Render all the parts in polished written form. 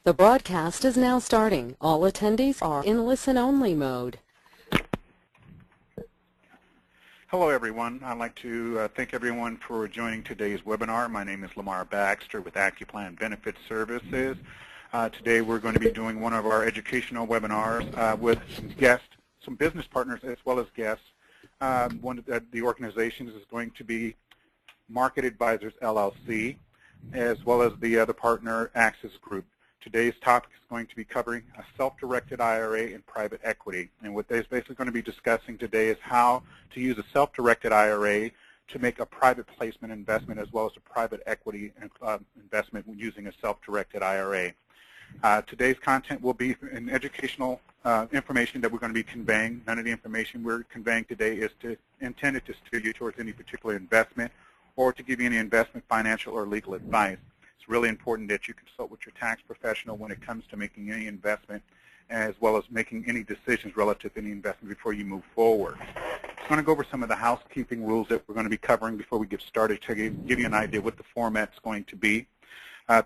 The broadcast is now starting. All attendees are in listen-only mode. Hello everyone. I'd like to thank everyone for joining today's webinar. My name is Lamarr Baxter with AccuPlan Benefit Services. Today we're going to be doing one of our educational webinars with some guests, some business partners as well as guests. One of the organizations is going to be Market Advisors LLC, as well as the other partner, Access Group. Today's topic is going to be covering a self-directed IRA and private equity. And what they're basically going to be discussing today is how to use a self-directed IRA to make a private placement investment as well as a private equity investment when using a self-directed IRA. Today's content will be an educational information that we're going to be conveying. None of the information we're conveying today is intended to steer you towards any particular investment or to give you any investment, financial, or legal advice. It's really important that you consult with your tax professional when it comes to making any investment as well as making any decisions relative to any investment before you move forward. I'm going to go over some of the housekeeping rules that we're going to be covering before we get started to give you an idea what the format's going to be.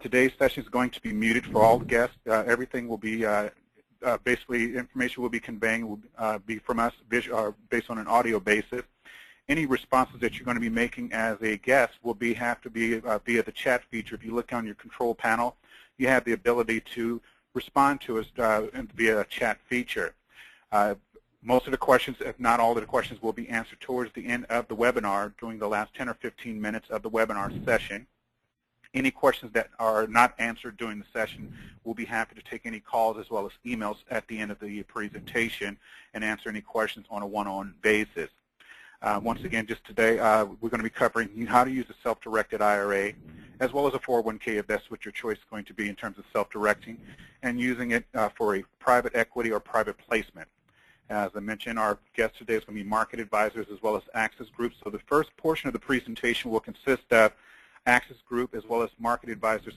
Today's session is going to be muted for all the guests. Everything will be basically information we'll be conveying will be from us based on an audio basis. Any responses that you're going to be making as a guest will have to be via the chat feature. If you look on your control panel, you have the ability to respond to us via a chat feature. Most of the questions, if not all of the questions, will be answered towards the end of the webinar during the last 10 or 15 minutes of the webinar session. Any questions that are not answered during the session, we'll be happy to take any calls as well as emails at the end of the presentation and answer any questions on a one-on-one basis. Once again, just today, we're going to be covering how to use a self-directed IRA as well as a 401k if that's what your choice is going to be in terms of self-directing, and using it for a private equity or private placement. As I mentioned, our guest today is going to be Market Advisors as well as Access Group. So the first portion of the presentation will consist of Access Group as well as Market Advisors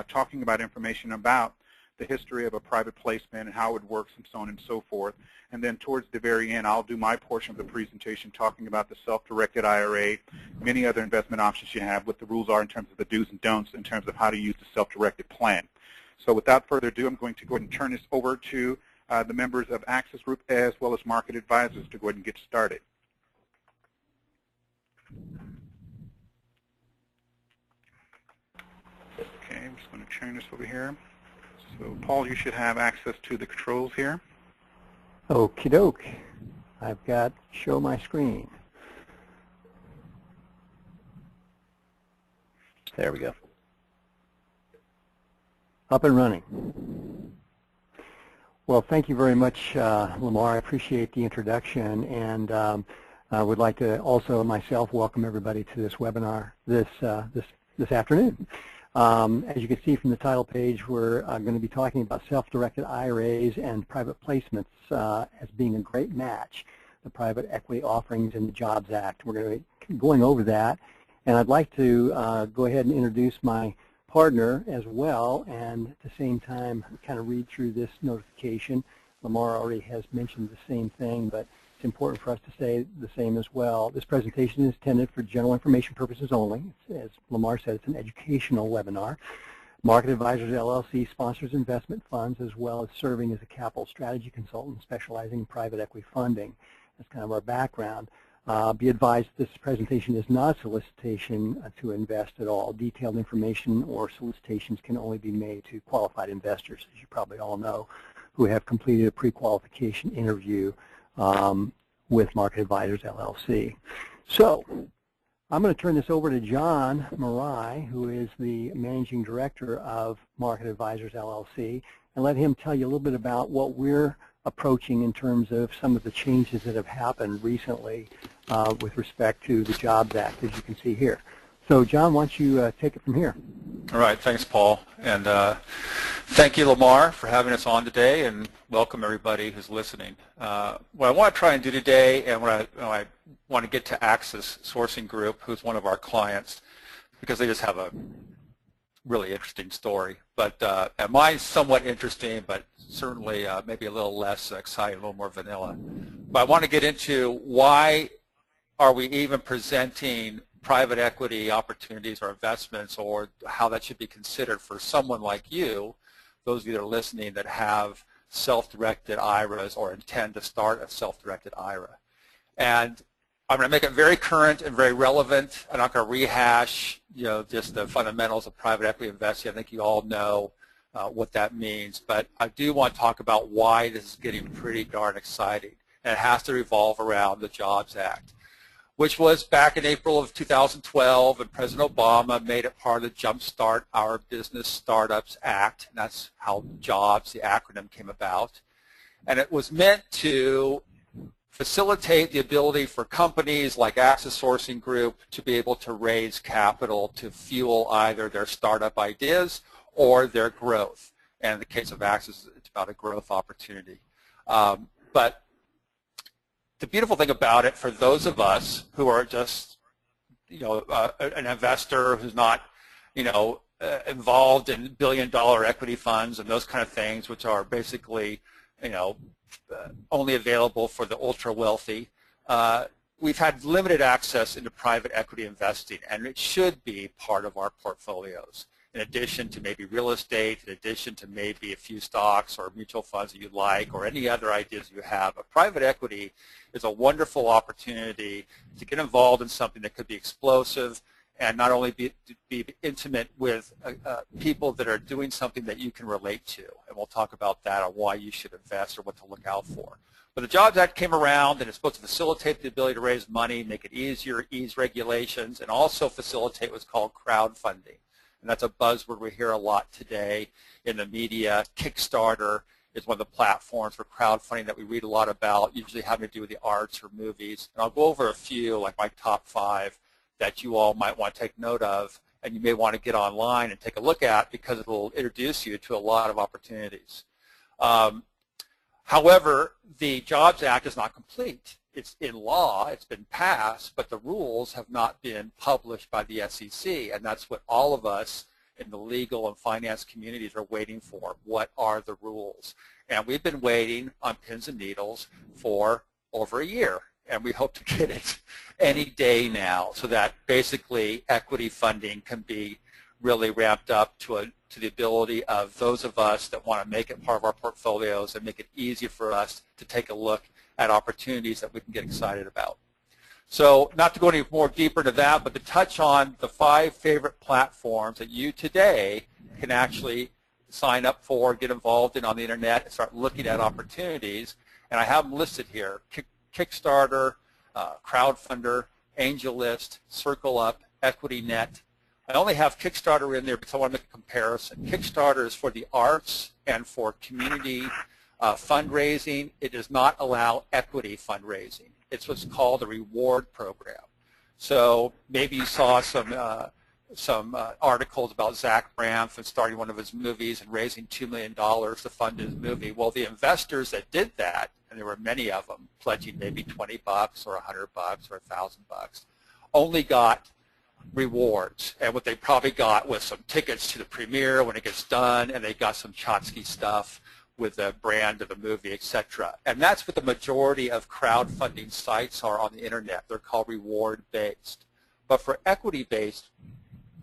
talking about information about the history of a private placement and how it works and so on and so forth. And then towards the very end, I'll do my portion of the presentation talking about the self-directed IRA, many other investment options you have, what the rules are in terms of the do's and don'ts in terms of how to use the self-directed plan. So without further ado, I'm going to go ahead and turn this over to the members of Access Group as well as Market Advisors to go ahead and get started. Okay, I'm just going to turn this over here. So, Paul, you should have access to the controls here. Okie doke. I've got show my screen. There we go. Up and running. Well, thank you very much, Lamarr. I appreciate the introduction, and I would like to also myself welcome everybody to this webinar this afternoon. As you can see from the title page, we're going to be talking about self-directed IRAs and private placements as being a great match, the private equity offerings in the Jobs Act. We're going to be going over that, and I'd like to go ahead and introduce my partner as well, and at the same time kind of read through this notification. Lamarr already has mentioned the same thing, but it's important for us to say the same as well. This presentation is intended for general information purposes only. As Lamarr said, it's an educational webinar. Market Advisors LLC sponsors investment funds as well as serving as a capital strategy consultant specializing in private equity funding. That's kind of our background. Be advised this presentation is not a solicitation to invest at all. Detailed information or solicitations can only be made to qualified investors, as you probably all know, who have completed a pre-qualification interview with Market Advisors LLC. So I'm going to turn this over to John Marai, who is the Managing Director of Market Advisors LLC, and let him tell you a little bit about what we're approaching in terms of some of the changes that have happened recently with respect to the Jobs Act, as you can see here. So, John, why don't you take it from here? All right. Thanks, Paul. And thank you, Lamarr, for having us on today, and welcome everybody who's listening. What I want to try and do today, and what I want to get to Access Sourcing Group, who's one of our clients, because they just have a really interesting story. But mine's somewhat interesting, but certainly maybe a little less exciting, a little more vanilla. But I want to get into why are we even presenting private equity opportunities or investments, or how that should be considered for someone like you, those of you that are listening that have self-directed IRAs or intend to start a self-directed IRA. And I'm going to make it very current and very relevant. I'm not going to rehash, just the fundamentals of private equity investing. I think you all know what that means. But I do want to talk about why this is getting pretty darn exciting. And it has to revolve around the Jobs Act, which was back in April of 2012, and President Obama made it part of the Jumpstart Our Business Startups Act, and that's how JOBS, the acronym, came about. And it was meant to facilitate the ability for companies like Access Sourcing Group to be able to raise capital to fuel either their startup ideas or their growth. And in the case of Access, it's about a growth opportunity. But the beautiful thing about it for those of us who are just, an investor who's not, involved in billion-dollar equity funds and those kind of things, which are basically, only available for the ultra-wealthy, we've had limited access into private equity investing, and it should be part of our portfolios, in addition to maybe real estate, in addition to maybe a few stocks or mutual funds that you like, or any other ideas you have. But private equity is a wonderful opportunity to get involved in something that could be explosive, and not only be intimate with people that are doing something that you can relate to. And we'll talk about that, on why you should invest or what to look out for. But the Jobs Act came around, and it's supposed to facilitate the ability to raise money, make it easier, ease regulations, and also facilitate what's called crowdfunding. And that's a buzzword we hear a lot today in the media. Kickstarter is one of the platforms for crowdfunding that we read a lot about, usually having to do with the arts or movies. And I'll go over a few, like my top 5, that you all might want to take note of, and you may want to get online and take a look at, because it will introduce you to a lot of opportunities. However, the Jobs Act is not complete. It's in law, it's been passed, but the rules have not been published by the SEC, and that's what all of us in the legal and finance communities are waiting for. What are the rules? And we've been waiting on pins and needles for over a year, and we hope to get it any day now, so that basically equity funding can be really ramped up to the ability of those of us that want to make it part of our portfolios and make it easier for us to take a look at opportunities that we can get excited about. So not to go any more deeper into that, but to touch on the 5 favorite platforms that you today can actually sign up for, get involved in on the internet, and start looking at opportunities. And I have them listed here: Kickstarter, Crowdfunder, AngelList, CircleUp, EquityNet. I only have Kickstarter in there because I want to make a comparison. Kickstarter is for the arts and for community fundraising. It does not allow equity fundraising. It's what's called a reward program. So maybe you saw some articles about Zach Braff and starting one of his movies and raising $2 million to fund his movie. Well, the investors that did that, and there were many of them, pledging maybe $20 or $100 or $1,000, only got rewards. And what they probably got was some tickets to the premiere when it gets done, and they got some tchotchke stuff with the brand of the movie, etc. And that's what the majority of crowdfunding sites are on the internet. They're called reward-based. But for equity-based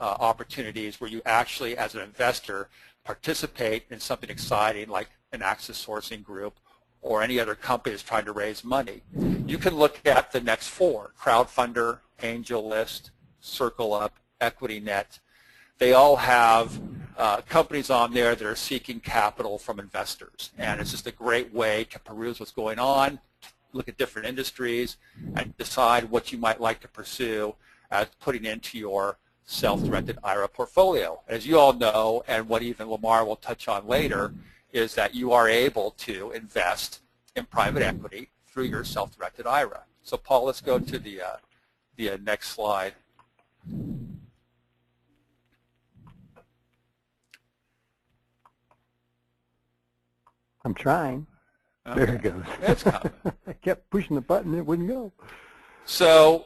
opportunities, where you actually, as an investor, participate in something exciting like an Access Sourcing Group or any other company that's trying to raise money, you can look at the next 4: Crowdfunder, AngelList, CircleUp, EquityNet. They all have companies on there that are seeking capital from investors, and it's just a great way to peruse what's going on, look at different industries, and decide what you might like to pursue as putting into your self-directed IRA portfolio. As you all know, and what even Lamarr will touch on later, is that you are able to invest in private equity through your self-directed IRA. So Paul, let's go to the next slide. I'm trying. Okay. There it goes. It's coming. I kept pushing the button, it wouldn't go. So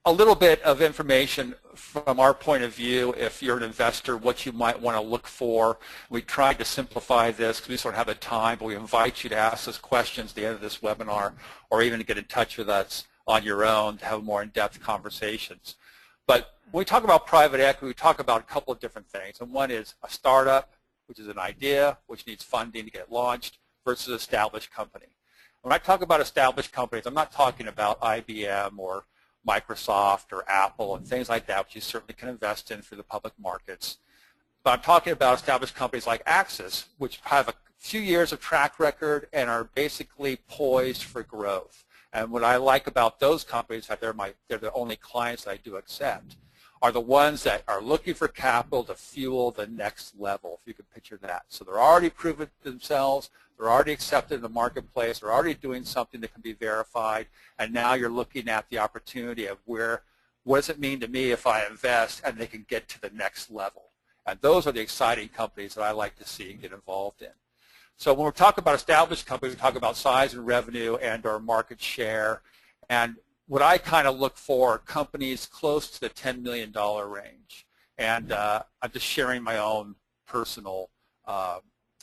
a little bit of information from our point of view, if you're an investor, what you might want to look for. We tried to simplify this because we just don't have the time, but we invite you to ask us questions at the end of this webinar, or even to get in touch with us on your own to have more in-depth conversations. But when we talk about private equity, we talk about a couple of different things. And one is a startup, which is an idea, which needs funding to get launched, versus an established company. When I talk about established companies, I'm not talking about IBM or Microsoft or Apple and things like that, which you certainly can invest in through the public markets. But I'm talking about established companies like Axis, which have a few years of track record and are basically poised for growth. And what I like about those companies, that they're the only clients that I do accept, are the ones that are looking for capital to fuel the next level, if you can picture that. So they're already proven themselves, they're already accepted in the marketplace, they're already doing something that can be verified, and now you're looking at the opportunity of what does it mean to me if I invest and they can get to the next level. And those are the exciting companies that I like to see and get involved in. So when we talk about established companies, we talk about size and revenue and or market share. And what I kind of look for are companies close to the $10 million range. And I'm just sharing my own personal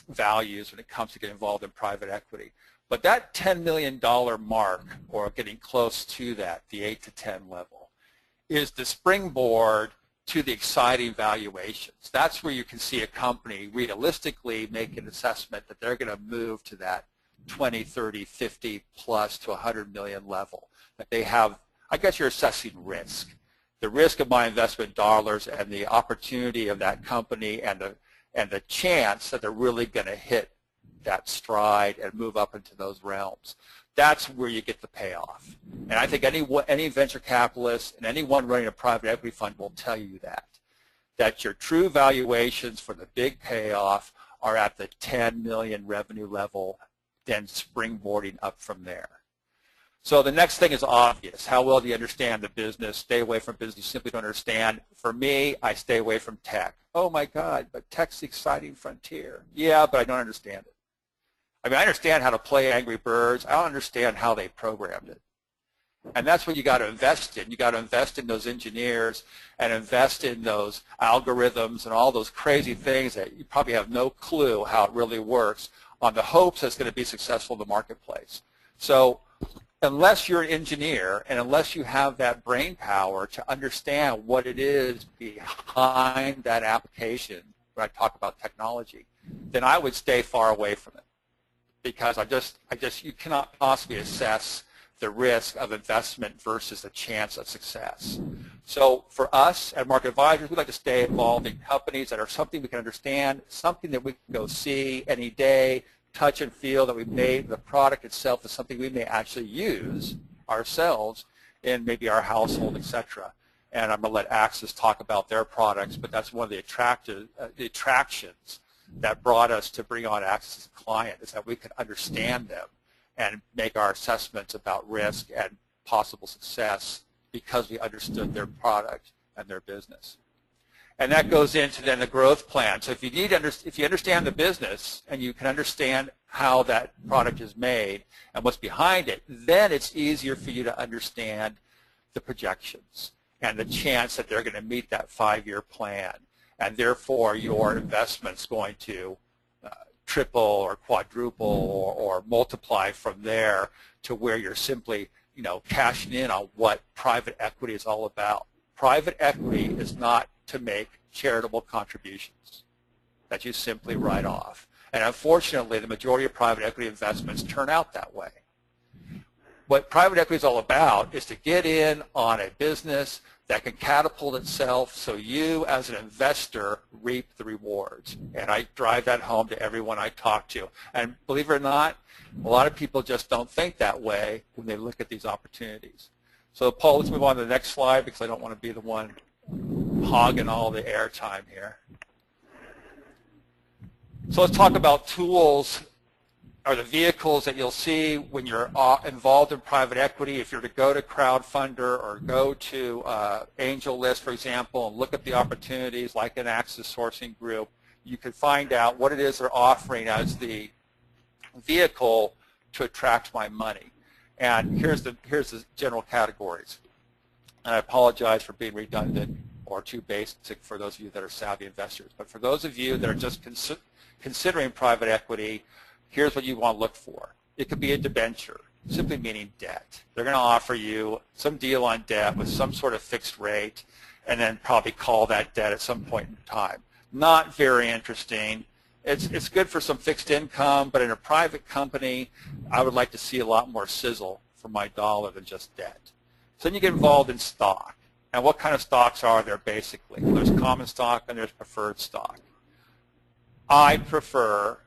values when it comes to getting involved in private equity. But that $10 million mark, or getting close to that, the 8 to 10 level, is the springboard to the exciting valuations. That's where you can see a company realistically make an assessment that they're going to move to that 20, 30, 50 plus to 100 million level. That they have, I guess you're assessing risk. The risk of my investment dollars and the opportunity of that company and the chance that they're really going to hit that stride and move up into those realms. That's where you get the payoff. And I think any venture capitalist and anyone running a private equity fund will tell you that your true valuations for the big payoff are at the 10 million revenue level, then springboarding up from there. So the next thing is obvious. How well do you understand the business? Stay away from business you simply don't understand. For me, I stay away from tech. Oh my God, but tech's the exciting frontier. Yeah, but I don't understand it. I mean, I understand how to play Angry Birds. I don't understand how they programmed it. And that's what you got to invest in. You got to invest in those engineers and invest in those algorithms and all those crazy things that you probably have no clue how it really works, on the hopes that it's going to be successful in the marketplace. So unless you're an engineer and unless you have that brain power to understand what it is behind that application, when I talk about technology, then I would stay far away from it. Because you cannot possibly assess the risk of investment versus the chance of success. So for us at Market Advisors, we like to stay involved in companies that are something we can understand, something that we can go see any day, touch and feel that we've made. The product itself is something we may actually use ourselves in maybe our household, etc. And I'm going to let Axis talk about their products, but that's one of the attractions that brought us to bring on Axis as a client, is that we could understand them and make our assessments about risk and possible success because we understood their product and their business. And that goes into then the growth plan. So if you understand the business and you can understand how that product is made and what's behind it, then it's easier for you to understand the projections and the chance that they're going to meet that 5-year plan. And therefore your investment's going to triple or quadruple or multiply from there to where you're simply, cashing in on what private equity is all about. Private equity is not to make charitable contributions that you simply write off. And unfortunately, the majority of private equity investments turn out that way. What private equity is all about is to get in on a business that can catapult itself so you as an investor reap the rewards. And I drive that home to everyone I talk to. And believe it or not, a lot of people just don't think that way when they look at these opportunities. So Paul, let's move on to the next slide because I don't want to be the one hogging all the airtime here. So let's talk about tools or the vehicles that you'll see when you're involved in private equity. If you're to go to Crowdfunder or go to Angel List, for example, and look at the opportunities like an Axis sourcing group, you can find out what it is they're offering as the vehicle to attract my money. And here's the general categories. And I apologize for being redundant or too basic for those of you that are savvy investors. But for those of you that are just considering private equity, here's what you want to look for. It could be a debenture, simply meaning debt. They're going to offer you some deal on debt with some sort of fixed rate, and then probably call that debt at some point in time. Not very interesting. It's good for some fixed income, but in a private company, I would like to see a lot more sizzle for my dollar than just debt. So then you get involved in stock. And what kind of stocks are there basically? There's common stock and there's preferred stock. I prefer,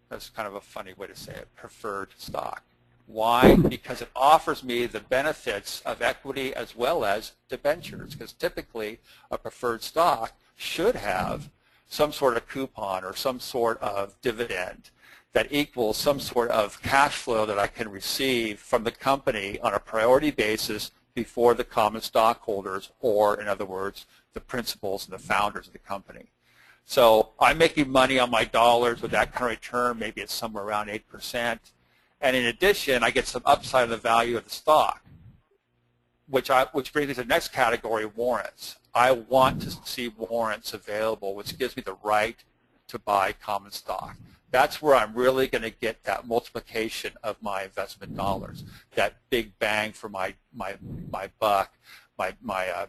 that's kind of a funny way to say it, preferred stock. Why? Because it offers me the benefits of equity as well as debentures, because typically a preferred stock should have some sort of coupon or some sort of dividend that equals some sort of cash flow that I can receive from the company on a priority basis before the common stockholders, or in other words, the principals and the founders of the company. So I'm making money on my dollars with that kind of return. Maybe it's somewhere around 8%. And in addition, I get some upside of the value of the stock, which brings me to the next category, warrants. I want to see warrants available, which gives me the right to buy common stock. That's where I'm really going to get that multiplication of my investment dollars, that big bang for my buck, my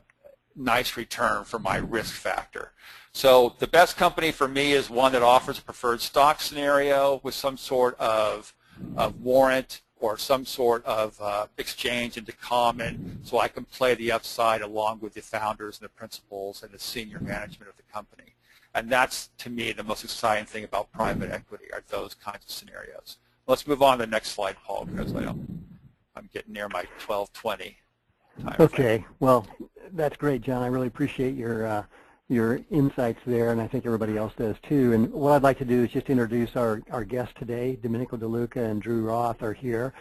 nice return for my risk factor. So the best company for me is one that offers a preferred stock scenario with some sort of warrant or some sort of exchange into common, so I can play the upside along with the founders and the principals and the senior management of the company. And that's, to me, the most exciting thing about private equity, are those kinds of scenarios. Let's move on to the next slide, Paul, because I'm getting near my 12:20 time. Okay, well, that's great, John. I really appreciate your insights there, and I think everybody else does too. And what I'd like to do is just introduce our guests today. Dominical, Deluca, and Drew Roth are here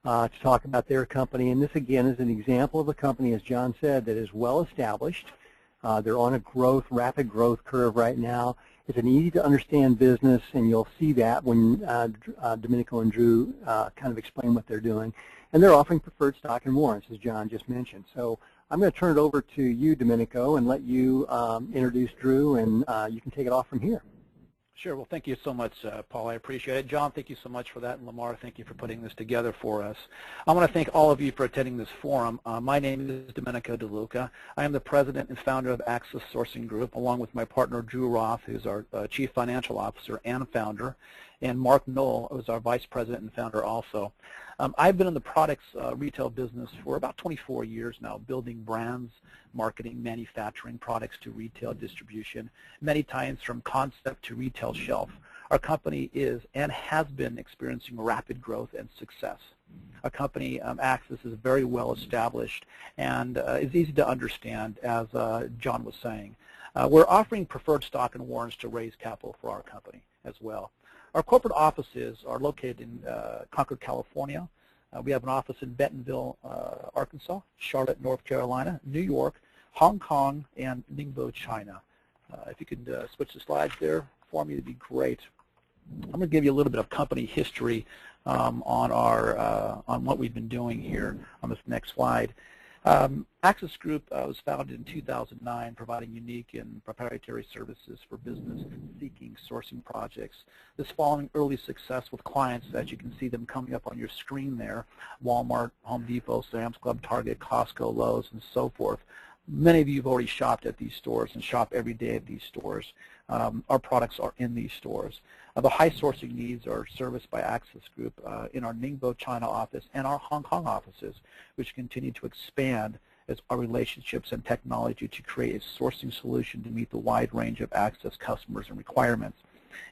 to talk about their company. And this, again, is an example of a company, as John said, that is well established. They're on a rapid growth curve right now. It's an easy-to-understand business, and you'll see that when Dominical and Drew kind of explain what they're doing. And they're offering preferred stock and warrants, as John just mentioned. So I'm going to turn it over to you, Dominico, and let you introduce Drew, and you can take it off from here. Sure. Well, thank you so much, Paul. I appreciate it. John, thank you so much for that. And Lamarr, thank you for putting this together for us. I want to thank all of you for attending this forum. My name is Dominico Deluca. I am the president and founder of Access Sourcing Group, along with my partner, Drew Roth, who's our chief financial officer and founder, and Mark Knoll, who's our vice president and founder also. I've been in the products retail business for about 24 years now, building brands, marketing, manufacturing products to retail distribution, many times from concept to retail shelf. Our company is and has been experiencing rapid growth and success. Our company, Access, is very well established and is easy to understand, as John was saying. We're offering preferred stock and warrants to raise capital for our company as well. Our corporate offices are located in Concord, California. We have an office in Bentonville, Arkansas, Charlotte, North Carolina, New York, Hong Kong, and Ningbo, China. If you could switch the slides there for me, it'd be great. I'm going to give you a little bit of company history on what we've been doing here on this next slide. Access Group was founded in 2009, providing unique and proprietary services for business seeking sourcing projects. This following early success with clients, as you can see them coming up on your screen there, Walmart, Home Depot, Sam's Club, Target, Costco, Lowe's, and so forth. Many of you have already shopped at these stores and shop every day at these stores. Our products are in these stores. The high sourcing needs are serviced by Access Group in our Ningbo, China office and our Hong Kong offices, which continue to expand as our relationships and technology to create a sourcing solution to meet the wide range of Access customers and requirements.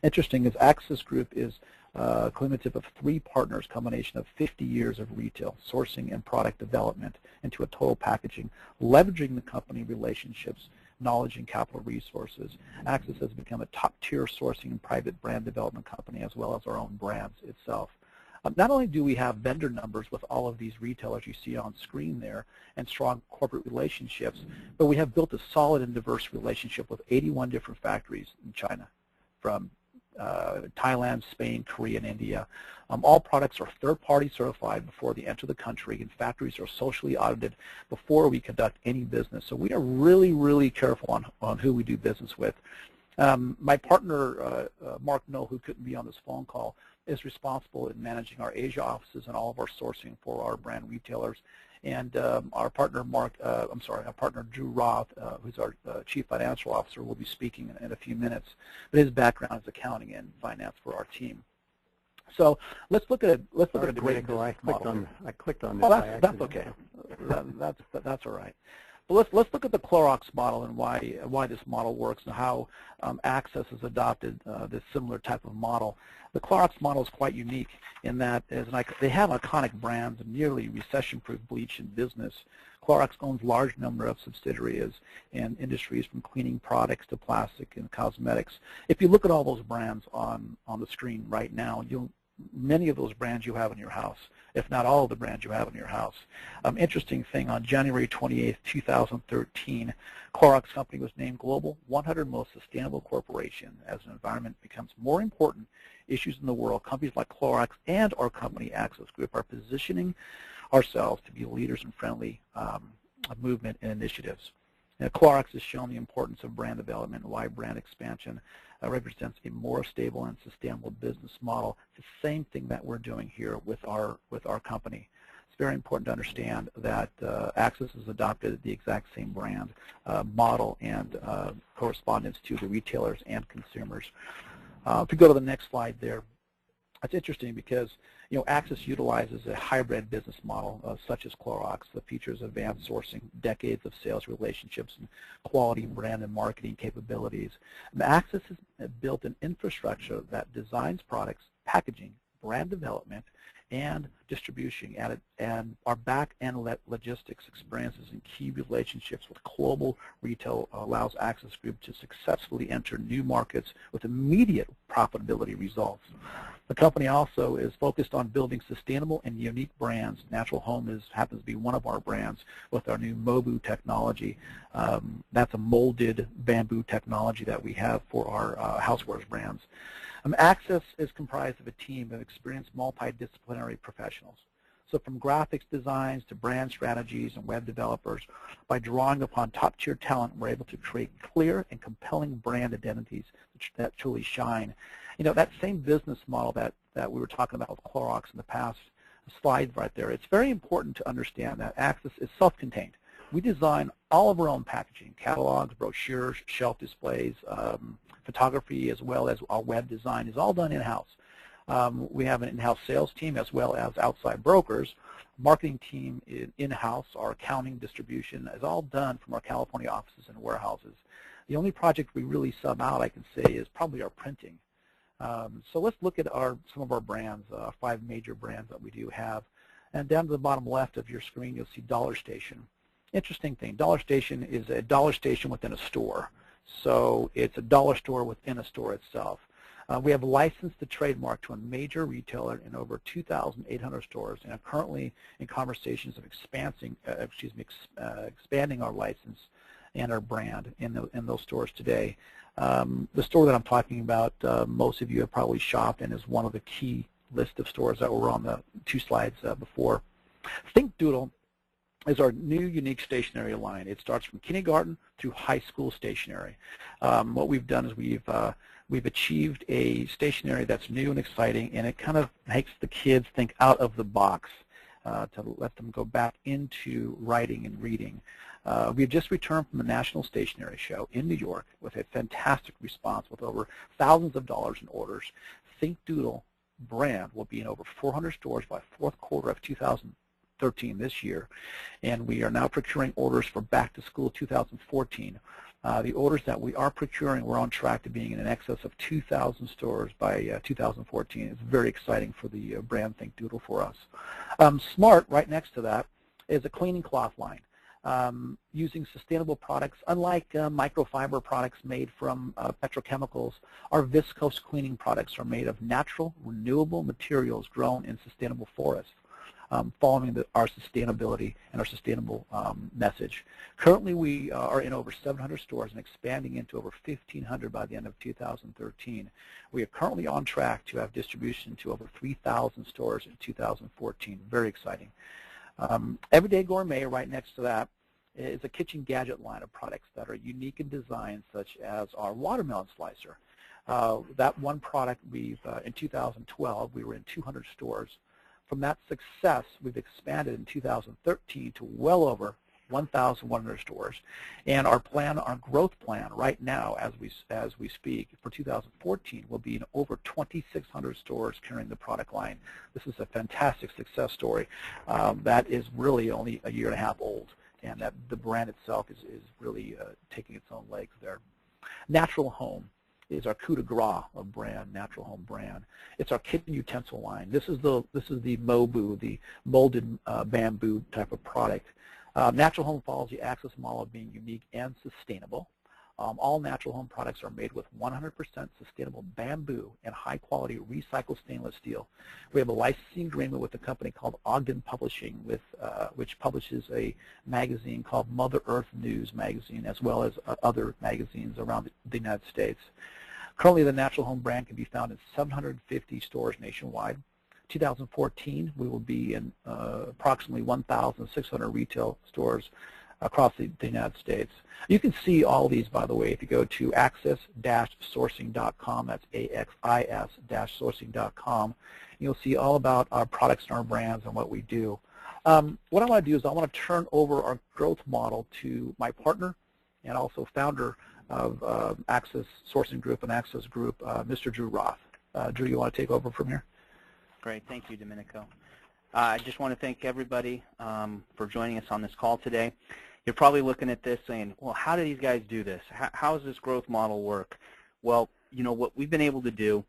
Interesting is Access Group is a cumulative of 3 partners, combination of 50 years of retail, sourcing, and product development into a total packaging, leveraging the company relationships, knowledge, and capital resources. Access has become a top-tier sourcing and private brand development company, as well as our own brands itself. Not only do we have vendor numbers with all of these retailers you see on screen there and strong corporate relationships, but we have built a solid and diverse relationship with 81 different factories in China, from Thailand, Spain, Korea, and India. All products are third-party certified before they enter the country, and factories are socially audited before we conduct any business. So we are really, really careful on who we do business with. My partner, Mark Knoll, who couldn't be on this phone call, is responsible in managing our Asia offices and all of our sourcing for our brand retailers. And our partner our partner Drew Roth, who's our Chief Financial Officer, will be speaking in a few minutes. But his background is accounting and finance for our team. So let's look at a great business model. I clicked on this. Oh, that's okay. That's all right. But let's look at the Clorox model and why this model works and how Access has adopted this similar type of model. The Clorox model is quite unique in that they have iconic brands and nearly recession-proof bleach in business. Clorox owns a large number of subsidiaries in industries from cleaning products to plastic and cosmetics. If you look at all those brands on the screen right now, many of those brands you have in your house, if not all of the brands you have in your house. Interesting thing, on January 28th, 2013, Clorox Company was named Global 100 Most Sustainable Corporation. As the environment becomes more important issues in the world, companies like Clorox and our company, Access Group, are positioning ourselves to be leaders in friendly movement and initiatives. Now, Clorox has shown the importance of brand development and why brand expansion represents a more stable and sustainable business model. It's the same thing that we're doing here with our company. It's very important to understand that Access has adopted the exact same brand model and correspondence to the retailers and consumers. If we go to the next slide there, that's interesting because Access utilizes a hybrid business model such as Clorox that features advanced sourcing, decades of sales relationships, and quality brand and marketing capabilities. And Access has built an infrastructure that designs products, packaging, brand development, and distribution, and our back-end logistics experiences and key relationships with global retail allows Access Group to successfully enter new markets with immediate profitability results. The company also is focused on building sustainable and unique brands. Natural Home happens to be one of our brands with our new Mobu technology. That's a molded bamboo technology that we have for our housewares brands. Access is comprised of a team of experienced multidisciplinary professionals. So from graphics designs to brand strategies and web developers, by drawing upon top-tier talent, we're able to create clear and compelling brand identities that truly shine. That same business model that we were talking about with Clorox in the past slide right there, it's very important to understand that Access is self-contained. We design all of our own packaging, catalogs, brochures, shelf displays, photography, as well as our web design is all done in-house. We have an in-house sales team as well as outside brokers. Marketing team in-house, our accounting, distribution is all done from our California offices and warehouses. The only project we really sub out, I can say, is probably our printing. So let's look at some of our brands, 5 major brands that we do have. And down to the bottom left of your screen, you'll see Dollar Station. Interesting thing, Dollar Station is a dollar station within a store. So it's a dollar store within a store itself. We have licensed the trademark to a major retailer in over 2,800 stores and are currently in conversations of expanding our license and our brand in those stores today. The store that I'm talking about, most of you have probably shopped and is one of the key list of stores that were on the 2 slides before. Think Doodle is our new unique stationery line. It starts from kindergarten through high school stationery. What we've done is we've achieved a stationery that's new and exciting, and it kind of makes the kids think out of the box to let them go back into writing and reading. We've just returned from the National Stationery Show in New York with a fantastic response with over thousands of dollars in orders. Think Doodle brand will be in over 400 stores by 4th quarter of 2013 this year, and we are now procuring orders for back to school 2014. The orders that we are procuring, we're on track to being in excess of 2,000 stores by 2014. It's very exciting for the brand Think Doodle for us. Smart, right next to that, is a cleaning cloth line. Using sustainable products, unlike microfiber products made from petrochemicals, our viscose cleaning products are made of natural, renewable materials grown in sustainable forests, following our sustainability and our sustainable message. Currently, we are in over 700 stores and expanding into over 1,500 by the end of 2013. We are currently on track to have distribution to over 3,000 stores in 2014. Very exciting. Everyday Gourmet, right next to that, is a kitchen gadget line of products that are unique in design, such as our watermelon slicer. That one product in 2012, we were in 200 stores. From that success, we've expanded in 2013 to well over 1,100 stores, and our growth plan right now, as we speak, for 2014 will be in over 2,600 stores carrying the product line. This is a fantastic success story that is really only a year and a half old, and that the brand itself is really taking its own legs there. Natural Home is our coup de grace of brand, Natural Home brand. It's our kitchen utensil line. This is the MOBU, the molded bamboo type of product. Natural Home follows the Access model of being unique and sustainable. All Natural Home products are made with 100% sustainable bamboo and high-quality recycled stainless steel. We have a licensing agreement with a company called Ogden Publishing, which publishes a magazine called Mother Earth News magazine, as well as other magazines around the United States. Currently, the Natural Home brand can be found in 750 stores nationwide. 2014, we will be in approximately 1,600 retail stores across the United States. You can see all these, by the way, if you go to access-sourcing.com. That's AXIS-sourcing.com. You'll see all about our products and our brands and what we do. What I want to do is I want to turn over our growth model to my partner and also founder of Access Sourcing Group and Access Group, Mr. Drew Roth. Drew, you want to take over from here? Great. Thank you, Dominico. I just want to thank everybody for joining us on this call today. You're probably looking at this saying, well, how do these guys do this? How does this growth model work? Well, you know, what we've been able to do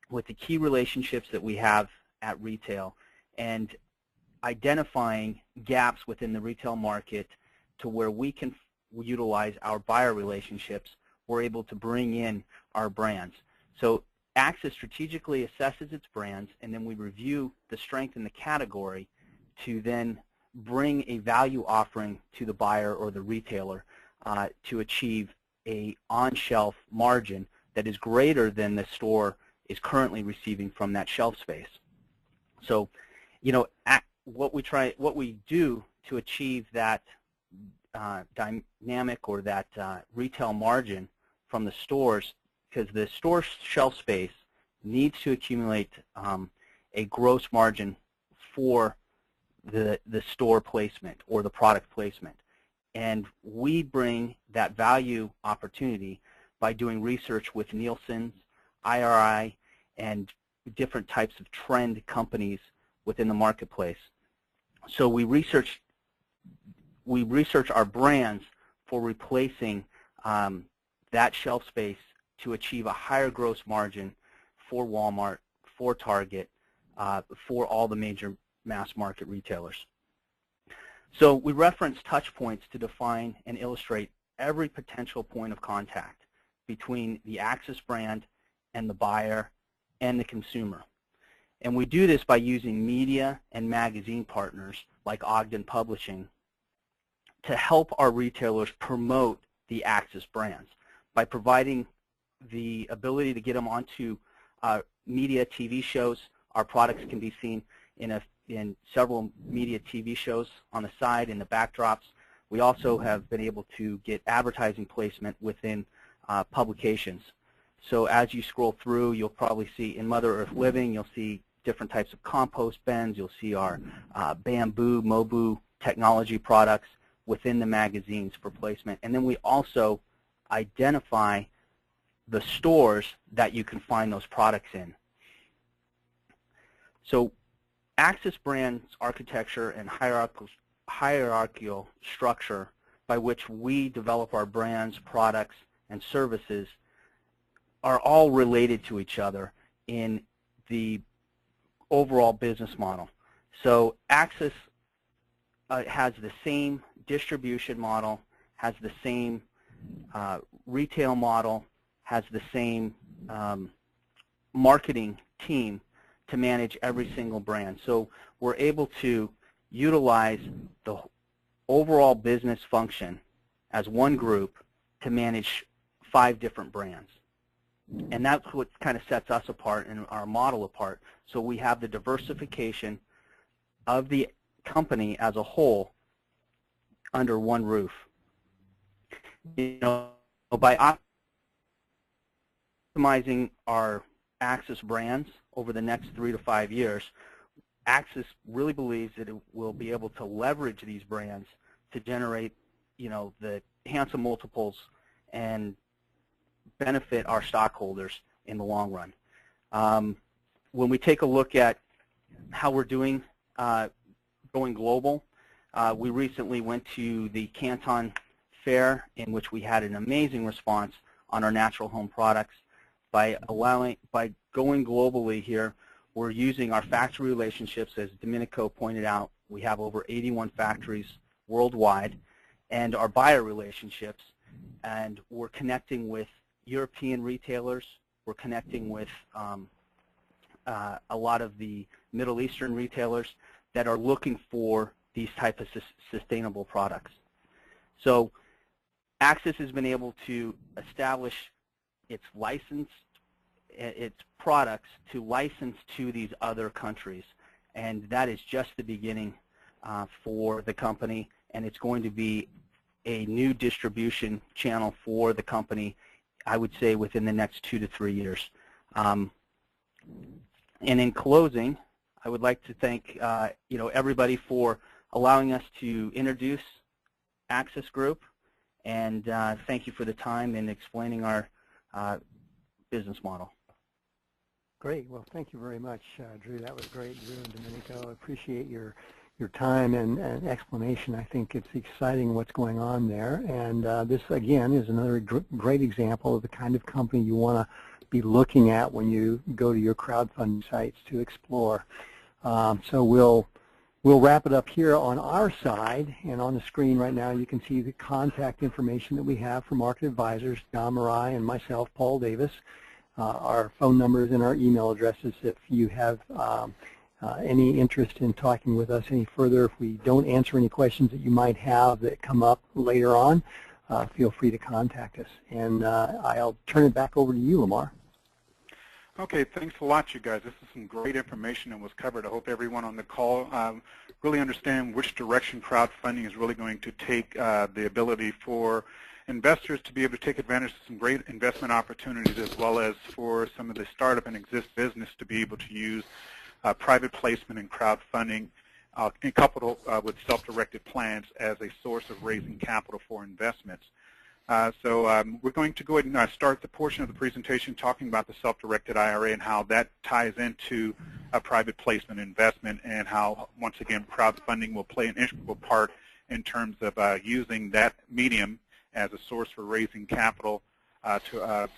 with the key relationships that we have at retail and identifying gaps within the retail market to where we can utilize our buyer relationships, we're able to bring in our brands. So Access strategically assesses its brands, and then we review the strength in the category to then bring a value offering to the buyer or the retailer to achieve a on-shelf margin that is greater than the store is currently receiving from that shelf space. So, you know, what we do to achieve that dynamic or that retail margin from the stores, because the store shelf space needs to accumulate a gross margin for the store placement or the product placement. And we bring that value opportunity by doing research with Nielsen's, IRI, and different types of trend companies within the marketplace. So we research our brands for replacing that shelf space to achieve a higher gross margin for Walmart, for Target, for all the major mass market retailers. So we reference touch points to define and illustrate every potential point of contact between the Access brand and the buyer and the consumer. And we do this by using media and magazine partners like Ogden Publishing to help our retailers promote the Access brands by providing the ability to get them onto media TV shows. Our products can be seen in several media TV shows on the side, in the backdrops. We also have been able to get advertising placement within publications. So as you scroll through, you'll probably see in Mother Earth Living, you'll see different types of compost bins. You'll see our bamboo, MOBU technology products within the magazines for placement. And then we also identify the stores that you can find those products in. So Access brand's architecture and hierarchical structure by which we develop our brands, products, and services are all related to each other in the overall business model. So Access has the same distribution model, has the same retail model, has the same marketing team to manage every single brand. So we're able to utilize the overall business function as one group to manage 5 different brands. And that's what kind of sets us apart and our model apart. So we have the diversification of the company as a whole under one roof. You know, by optimizing our Access brands over the next 3 to 5 years, Axis really believes that it will be able to leverage these brands to generate, the handsome multiples and benefit our stockholders in the long run. When we take a look at how we're doing going global, we recently went to the Canton Fair, in which we had an amazing response on our natural home products. By going globally here, we're using our factory relationships. As Dominical pointed out, we have over 81 factories worldwide, and our buyer relationships, and we're connecting with European retailers. We're connecting with a lot of the Middle Eastern retailers that are looking for these type of sustainable products. So Axis has been able to establish its products to license to these other countries, and that is just the beginning for the company, and it's going to be a new distribution channel for the company, I would say, within the next 2 to 3 years. And in closing, I would like to thank everybody for allowing us to introduce Axis Group, and thank you for the time in explaining our business model. Great. Well, thank you very much, Drew. That was great, Drew and Dominico. I appreciate your time and explanation. I think it's exciting what's going on there. And this, again, is another great example of the kind of company you want to be looking at when you go to your crowdfunding sites to explore. So we'll wrap it up here on our side. And on the screen right now, you can see the contact information that we have for market advisors, Don Marai and myself, Paul Davis. Our phone numbers and our email addresses if you have any interest in talking with us any further. If we don't answer any questions that you might have that come up later on, feel free to contact us. And I'll turn it back over to you, Lamarr. Okay, thanks a lot, you guys. This is some great information that was covered. I hope everyone on the call really understand which direction crowdfunding is really going to take the ability for investors to be able to take advantage of some great investment opportunities, as well as for some of the startup and exist business to be able to use private placement and crowdfunding coupled with self-directed plans as a source of raising capital for investments. So we're going to go ahead and start the portion of the presentation talking about the self-directed IRA and how that ties into a private placement investment, and how, once again, crowdfunding will play an integral part in terms of using that medium as a source for raising capital to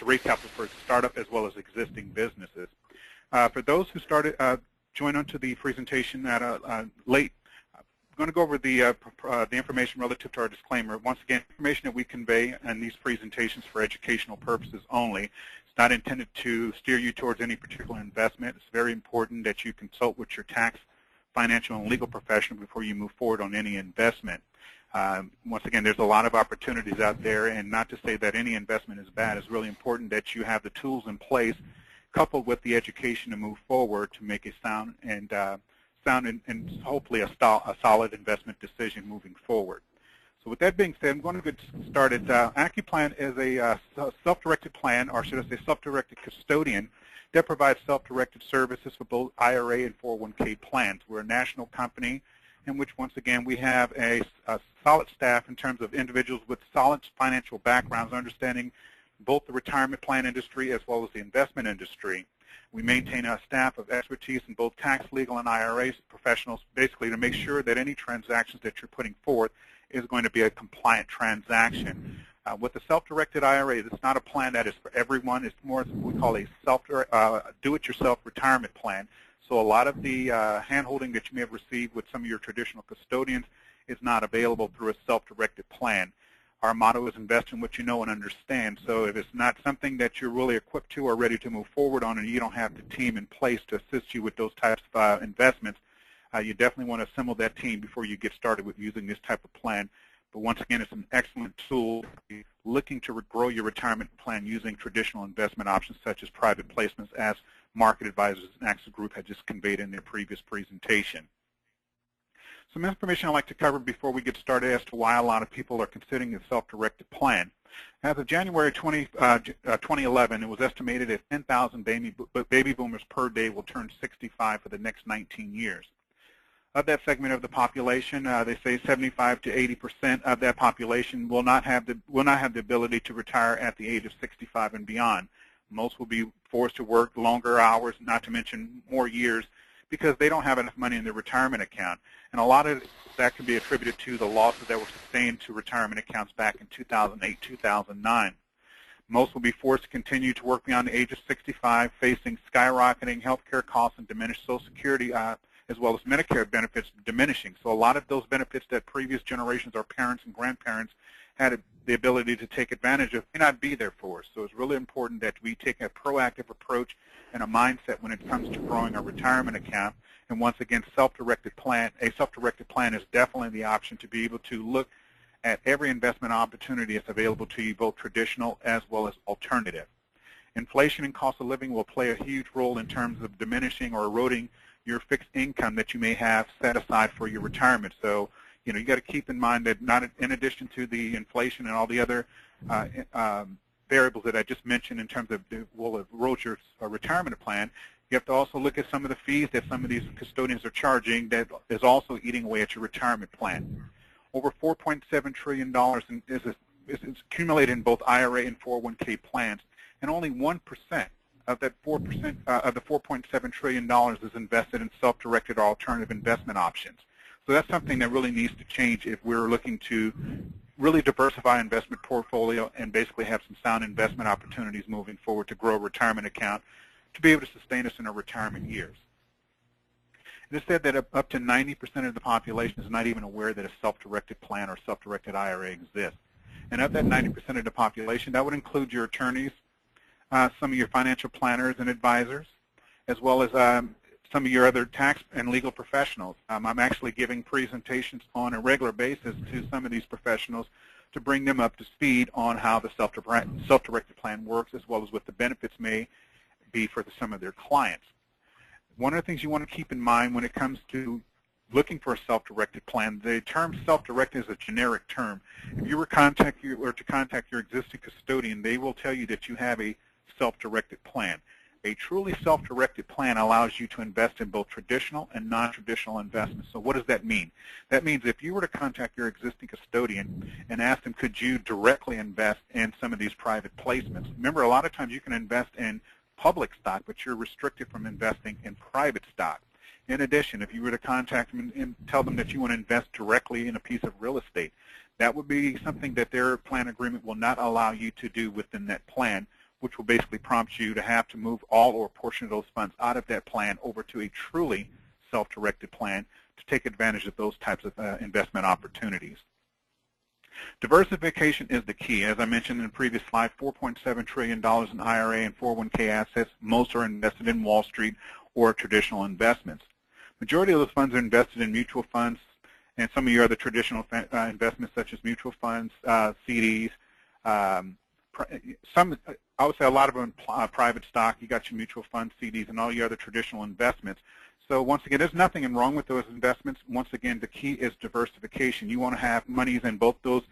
raise capital for startup as well as existing businesses. For those who joined onto the presentation at late, I'm going to go over the information relative to our disclaimer. Once again, information that we convey in these presentations for educational purposes only. It's not intended to steer you towards any particular investment. It's very important that you consult with your tax, financial, and legal professional before you move forward on any investment. Once again, there's a lot of opportunities out there, and not to say that any investment is bad. It's really important that you have the tools in place, coupled with the education, to move forward to make a sound and hopefully a solid investment decision moving forward. So with that being said, I'm going to get started. AccuPlan is a self-directed plan, or should I say self-directed custodian, that provides self-directed services for both IRA and 401k plans. We're a national company in which, once again, we have a solid staff in terms of individuals with solid financial backgrounds, understanding both the retirement plan industry as well as the investment industry. We maintain a staff of expertise in both tax, legal, and IRA professionals, basically to make sure that any transactions that you're putting forth is going to be a compliant transaction. With the self-directed IRA, it's not a plan that is for everyone. It's more what we call a do-it-yourself retirement plan. So a lot of the hand-holding that you may have received with some of your traditional custodians is not available through a self-directed plan. Our motto is invest in what you know and understand. So if it's not something that you're really equipped to or ready to move forward on, and you don't have the team in place to assist you with those types of investments, you definitely want to assemble that team before you get started with using this type of plan. But once again, it's an excellent tool looking to grow your retirement plan using traditional investment options such as private placements, as market advisors and Axis Group had just conveyed in their previous presentation. Some information I'd like to cover before we get started as to why a lot of people are considering a self-directed plan. As of January 2011, it was estimated that 10,000 baby boomers per day will turn 65 for the next 19 years. Of that segment of the population, they say 75 to 80% of that population will not have the ability to retire at the age of 65 and beyond. Most will be forced to work longer hours, not to mention more years, because they don't have enough money in their retirement account. And a lot of that can be attributed to the losses that were sustained to retirement accounts back in 2008, 2009. Most will be forced to continue to work beyond the age of 65, facing skyrocketing health care costs and diminished Social Security as well as Medicare benefits diminishing. So a lot of those benefits that previous generations, our parents and grandparents, had the ability to take advantage of may not be there for us. So it's really important that we take a proactive approach and a mindset when it comes to growing our retirement account. And once again, a self-directed plan is definitely the option to be able to look at every investment opportunity that's available to you, both traditional as well as alternative. Inflation and cost of living will play a huge role in terms of diminishing or eroding your fixed income that you may have set aside for your retirement. So, you got to keep in mind that not in addition to the inflation and all the other variables that I just mentioned in terms of will erode your retirement plan, you have to also look at some of the fees that some of these custodians are charging that is also eating away at your retirement plan. Over $4.7 trillion is accumulated in both IRA and 401k plans, and only 1% of that 4% of the $4.7 trillion is invested in self-directed or alternative investment options. So that's something that really needs to change if we're looking to really diversify investment portfolio and basically have some sound investment opportunities moving forward to grow a retirement account to be able to sustain us in our retirement years. It is said that up to 90% of the population is not even aware that a self-directed plan or self-directed IRA exists. And of that 90% of the population, that would include your attorneys, some of your financial planners and advisors, as well as some of your other tax and legal professionals. I'm actually giving presentations on a regular basis to some of these professionals to bring them up to speed on how the self-directed plan works, as well as what the benefits may be for some of their clients. One of the things you want to keep in mind when it comes to looking for a self-directed plan, the term self-directed is a generic term. If you were to contact your existing custodian, they will tell you that you have a self-directed plan. A truly self-directed plan allows you to invest in both traditional and non-traditional investments. So what does that mean? That means if you were to contact your existing custodian and ask them, could you directly invest in some of these private placements? Remember, a lot of times you can invest in public stock, but you're restricted from investing in private stock. In addition, if you were to contact them and tell them that you want to invest directly in a piece of real estate, that would be something that their plan agreement will not allow you to do within that plan, which will basically prompt you to have to move all or a portion of those funds out of that plan over to a truly self-directed plan to take advantage of those types of investment opportunities. Diversification is the key. As I mentioned in the previous slide, $4.7 trillion in IRA and 401k assets. Most are invested in Wall Street or traditional investments. Majority of those funds are invested in mutual funds and some of your other traditional investments such as mutual funds, CDs, I would say a lot of them private stock. You got your mutual funds, CDs, and all your other traditional investments. So once again, there's nothing wrong with those investments. Once again, the key is diversification. You want to have monies in both those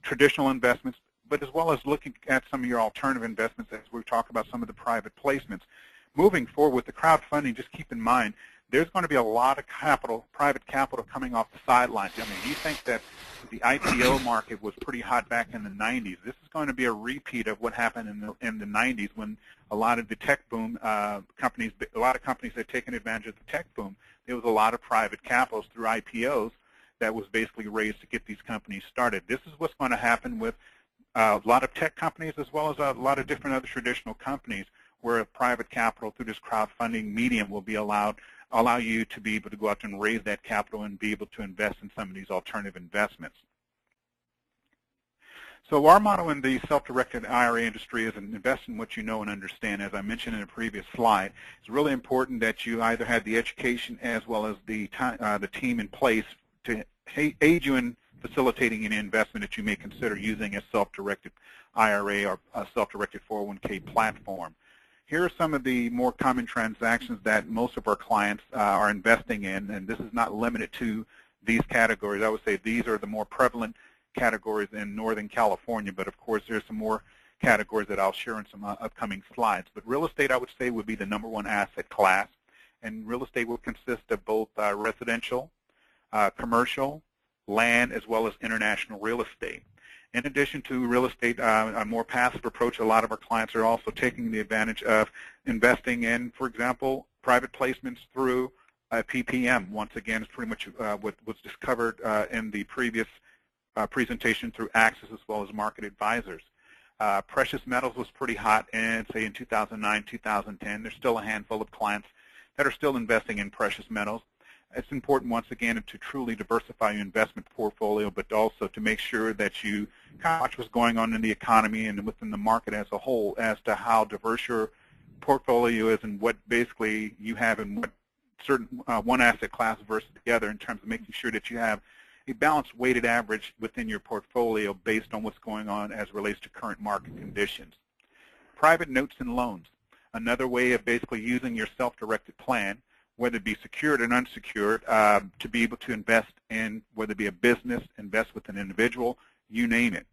traditional investments, but as well as looking at some of your alternative investments as we talk about some of the private placements. Moving forward with the crowdfunding, just keep in mind, there's going to be a lot of capital, private capital coming off the sidelines. I mean, you think that the IPO market was pretty hot back in the 90s. This is going to be a repeat of what happened in the 90s when a lot of the tech boom companies, a lot of companies had taken advantage of the tech boom. There was a lot of private capitals through IPOs that was basically raised to get these companies started. This is what's going to happen with a lot of tech companies as well as a lot of different other traditional companies where private capital through this crowdfunding medium will be allow you to be able to go out and raise that capital and be able to invest in some of these alternative investments. So our motto in the self-directed IRA industry is invest in what you know and understand. As I mentioned in a previous slide, it's really important that you either have the education as well as the team in place to aid you in facilitating any investment that you may consider using a self-directed IRA or a self-directed 401k platform. Here are some of the more common transactions that most of our clients are investing in, and this is not limited to these categories. I would say these are the more prevalent categories in Northern California, but of course there's some more categories that I'll share in some upcoming slides. But real estate, I would say, would be the #1 asset class, and real estate will consist of both residential, commercial, land, as well as international real estate. In addition to real estate, a more passive approach, a lot of our clients are also taking the advantage of investing in, for example, private placements through PPM. Once again, it's pretty much what was discovered in the previous presentation through Access as well as Market Advisors. Precious metals was pretty hot in, say, in 2009, 2010. There's still a handful of clients that are still investing in precious metals. It's important, once again, to truly diversify your investment portfolio, but also to make sure that you kind of watch what's going on in the economy and within the market as a whole as to how diverse your portfolio is and what basically you have in what certain one asset class versus the other, in terms of making sure that you have a balanced weighted average within your portfolio based on what's going on as it relates to current market conditions. Private notes and loans, another way of basically using your self-directed plan, whether it be secured and unsecured, to be able to invest in, whether it be a business, invest with an individual, you name it.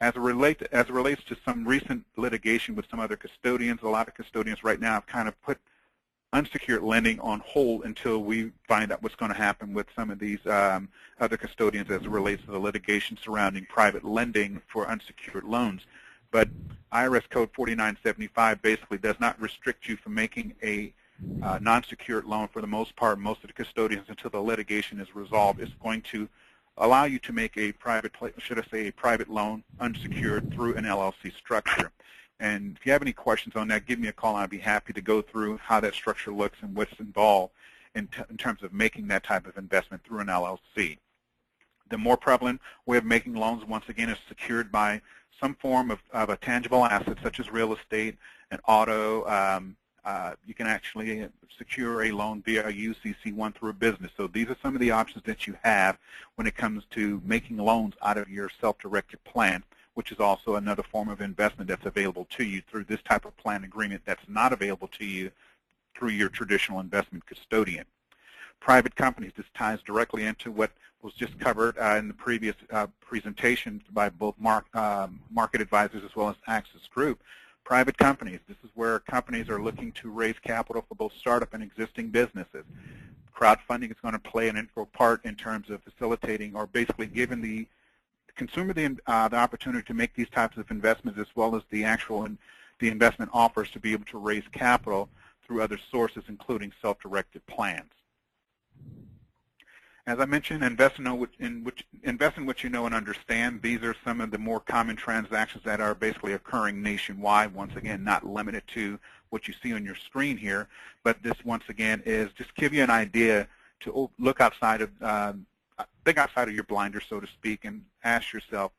As it relates to some recent litigation with some other custodians, a lot of custodians right now have kind of put unsecured lending on hold until we find out what's going to happen with some of these other custodians as it relates to the litigation surrounding private lending for unsecured loans. But IRS Code 4975 basically does not restrict you from making a non-secured loan. For the most part, most of the custodians, until the litigation is resolved, is going to allow you to make a private loan unsecured through an LLC structure. And if you have any questions on that, give me a call and I'd be happy to go through how that structure looks and what's involved in terms of making that type of investment through an LLC. The more prevalent way of making loans, once again, is secured by some form of a tangible asset, such as real estate, an auto. You can actually secure a loan via a UCC1 through a business. So these are some of the options that you have when it comes to making loans out of your self-directed plan, which is also another form of investment that's available to you through this type of plan agreement that's not available to you through your traditional investment custodian. Private companies, this ties directly into what was just covered in the previous presentation by both Market Advisors as well as Access Group. Private companies, this is where companies are looking to raise capital for both startup and existing businesses. Crowdfunding is going to play an integral part in terms of facilitating or basically giving the consumer the opportunity to make these types of investments, as well as the investment offers to be able to raise capital through other sources, including self-directed plans. As I mentioned, invest in what you know and understand. These are some of the more common transactions that are basically occurring nationwide. Once again, not limited to what you see on your screen here, but this, once again, is just give you an idea to look outside of, think outside of your blinders, so to speak, and ask yourself,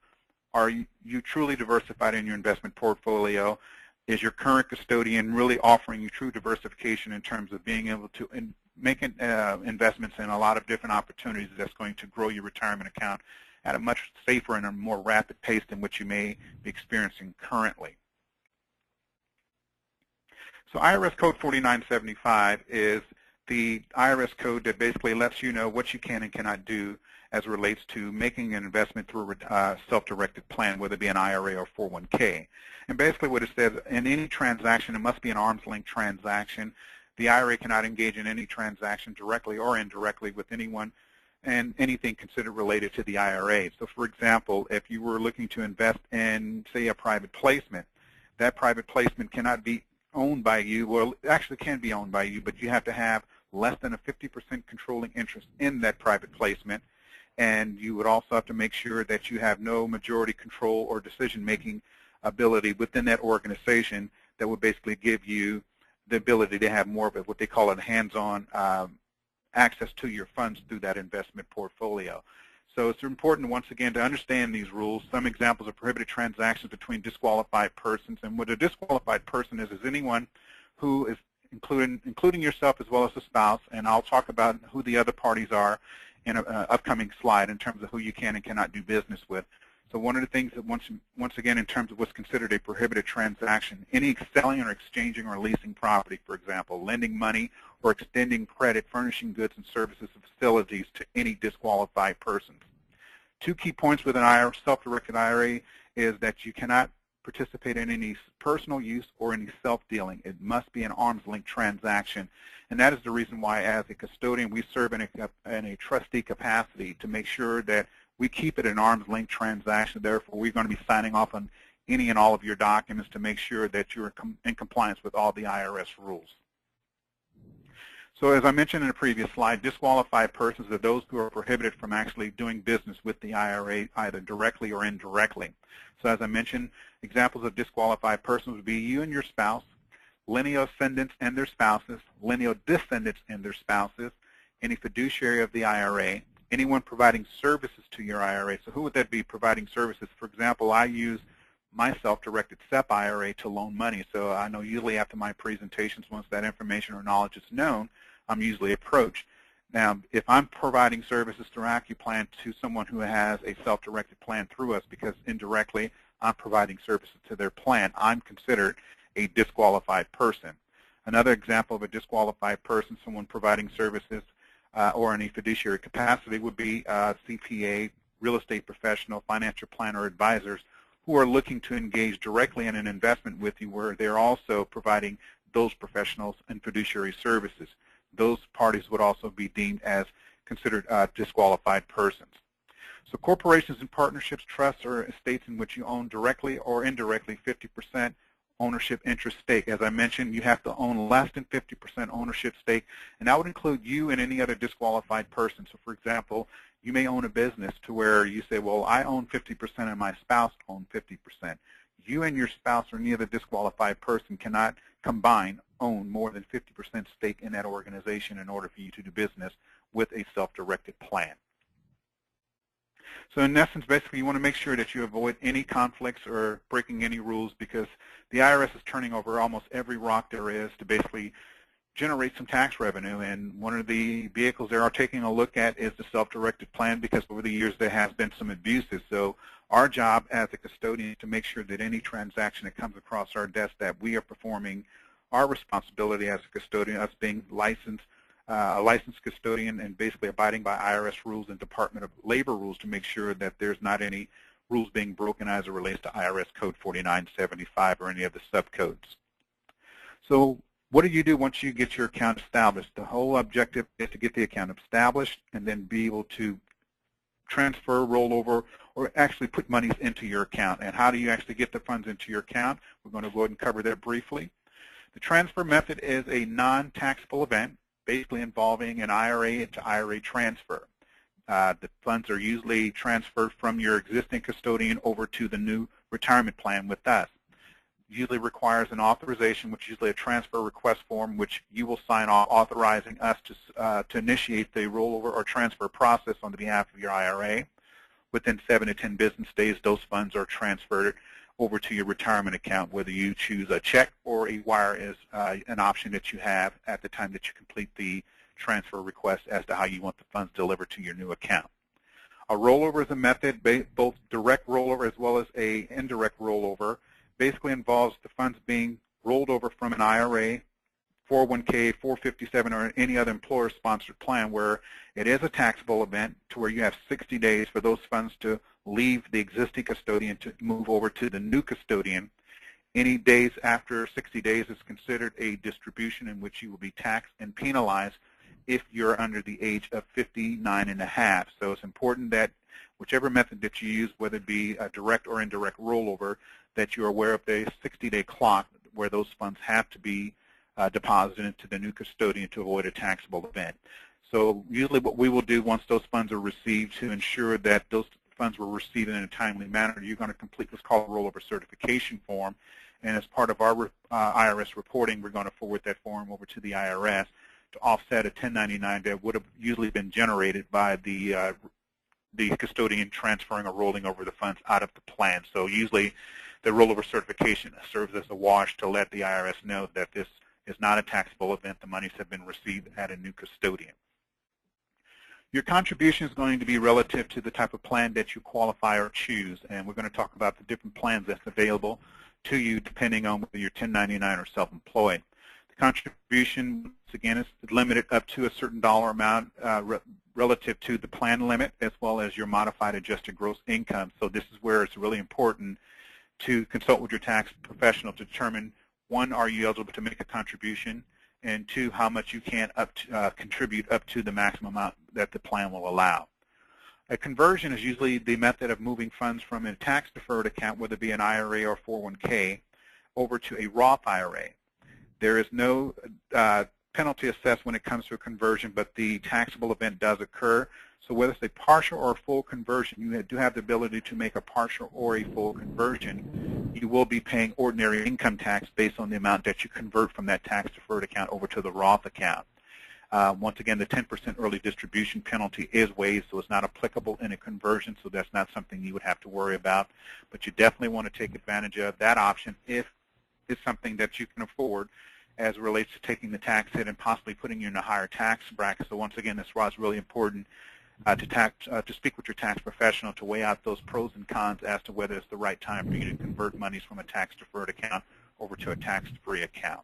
are you truly diversified in your investment portfolio? Is your current custodian really offering you true diversification in terms of being able to make investments in a lot of different opportunities that's going to grow your retirement account at a much safer and a more rapid pace than what you may be experiencing currently? So IRS Code 4975 is the IRS code that basically lets you know what you can and cannot do as it relates to making an investment through a self-directed plan, whether it be an IRA or 401k. And basically what it says, in any transaction, it must be an arm's length transaction. The IRA cannot engage in any transaction directly or indirectly with anyone and anything considered related to the IRA. So for example, if you were looking to invest in, say, a private placement, that private placement cannot be owned by you. Well, it actually can be owned by you, but you have to have less than a 50% controlling interest in that private placement. And you would also have to make sure that you have no majority control or decision-making ability within that organization that would basically give you the ability to have more of what they call a hands-on access to your funds through that investment portfolio. So it's important, once again, to understand these rules. Some examples of prohibited transactions between disqualified persons. And what a disqualified person is anyone who is, including yourself as well as the spouse, and I'll talk about who the other parties are in an upcoming slide in terms of who you can and cannot do business with. So one of the things that, once again, in terms of what's considered a prohibited transaction, any selling or exchanging or leasing property, for example, lending money or extending credit, furnishing goods and services and facilities to any disqualified persons. Two key points with an self-directed IRA is that you cannot participate in any personal use or any self-dealing. It must be an arm's length transaction, and that is the reason why, as a custodian, we serve in a trustee capacity to make sure that we keep it an arm's length transaction. Therefore, we're going to be signing off on any and all of your documents to make sure that you're in compliance with all the IRS rules. So as I mentioned in a previous slide, disqualified persons are those who are prohibited from actually doing business with the IRA either directly or indirectly. So as I mentioned, examples of disqualified persons would be you and your spouse, lineal ascendants and their spouses, lineal descendants and their spouses, any fiduciary of the IRA, anyone providing services to your IRA. So who would that be providing services? For example, I use my self-directed SEP IRA to loan money. So I know usually after my presentations, once that information or knowledge is known, I'm usually approached. Now, if I'm providing services through AccuPlan to someone who has a self-directed plan through us, because indirectly I'm providing services to their plan, I'm considered a disqualified person. Another example of a disqualified person, someone providing services or in a fiduciary capacity, would be CPA, real estate professional, financial planner, advisors who are looking to engage directly in an investment with you where they're also providing those professionals and fiduciary services. Those parties would also be deemed as considered disqualified persons. So corporations and partnerships, trusts, or estates in which you own directly or indirectly 50% ownership interest stake. As I mentioned, you have to own less than 50% ownership stake, and that would include you and any other disqualified person. So for example, you may own a business to where you say, well, I own 50% and my spouse owns 50%. You and your spouse or any other disqualified person cannot combine own more than 50% stake in that organization in order for you to do business with a self-directed plan. So in essence, basically, you want to make sure that you avoid any conflicts or breaking any rules, because the IRS is turning over almost every rock there is to basically generate some tax revenue. And one of the vehicles they are taking a look at is the self-directed plan, because over the years there has been some abuses. So our job as a custodian is to make sure that any transaction that comes across our desk that we are performing our responsibility as a custodian, us being licensed, a licensed custodian, and basically abiding by IRS rules and Department of Labor rules to make sure that there's not any rules being broken as it relates to IRS Code 4975 or any of the subcodes. So what do you do once you get your account established? The whole objective is to get the account established and then be able to transfer, roll over, or actually put monies into your account. And how do you actually get the funds into your account? We're going to go ahead and cover that briefly. The transfer method is a non-taxable event, basically involving an IRA to IRA transfer. The funds are usually transferred from your existing custodian over to the new retirement plan with us. Usually requires an authorization, which is usually a transfer request form, which you will sign off authorizing us to initiate the rollover or transfer process on behalf of your IRA. Within 7 to 10 business days, those funds are transferred over to your retirement account. Whether you choose a check or a wire is an option that you have at the time that you complete the transfer request as to how you want the funds delivered to your new account. A rollover is a method, both direct rollover as well as a indirect rollover. Basically involves the funds being rolled over from an IRA, 401k, 457, or any other employer-sponsored plan where it is a taxable event to where you have 60 days for those funds to leave the existing custodian to move over to the new custodian. Any days after 60 days is considered a distribution in which you will be taxed and penalized if you're under the age of 59 and a half. So it's important that whichever method that you use, whether it be a direct or indirect rollover, that you're aware of the 60-day clock where those funds have to be deposited into the new custodian to avoid a taxable event. So usually what we will do once those funds are received to ensure that those funds were received in a timely manner, you're going to complete what's called a Rollover Certification form. And as part of our IRS reporting, we're going to forward that form over to the IRS to offset a 1099 that would have usually been generated by the custodian transferring or rolling over the funds out of the plan. So usually the Rollover Certification serves as a wash to let the IRS know that this is not a taxable event. The monies have been received at a new custodian. Your contribution is going to be relative to the type of plan that you qualify or choose, and we're going to talk about the different plans that's available to you depending on whether you're 1099 or self-employed. The contribution again, it's limited up to a certain dollar amount relative to the plan limit as well as your modified adjusted gross income. So this is where it's really important to consult with your tax professional to determine, one, are you eligible to make a contribution, and two, how much you can contribute up to the maximum amount that the plan will allow. A conversion is usually the method of moving funds from a tax-deferred account, whether it be an IRA or 401k, over to a Roth IRA. There is no penalty assessed when it comes to a conversion, but the taxable event does occur. So whether it's a partial or a full conversion, you do have the ability to make a partial or a full conversion. You will be paying ordinary income tax based on the amount that you convert from that tax-deferred account over to the Roth account. Once again, the 10% early distribution penalty is waived, so it's not applicable in a conversion, so that's not something you would have to worry about. But you definitely want to take advantage of that option if it's something that you can afford as it relates to taking the tax hit and possibly putting you in a higher tax bracket. So once again, that's why it's really important to speak with your tax professional to weigh out those pros and cons as to whether it's the right time for you to convert monies from a tax-deferred account over to a tax-free account.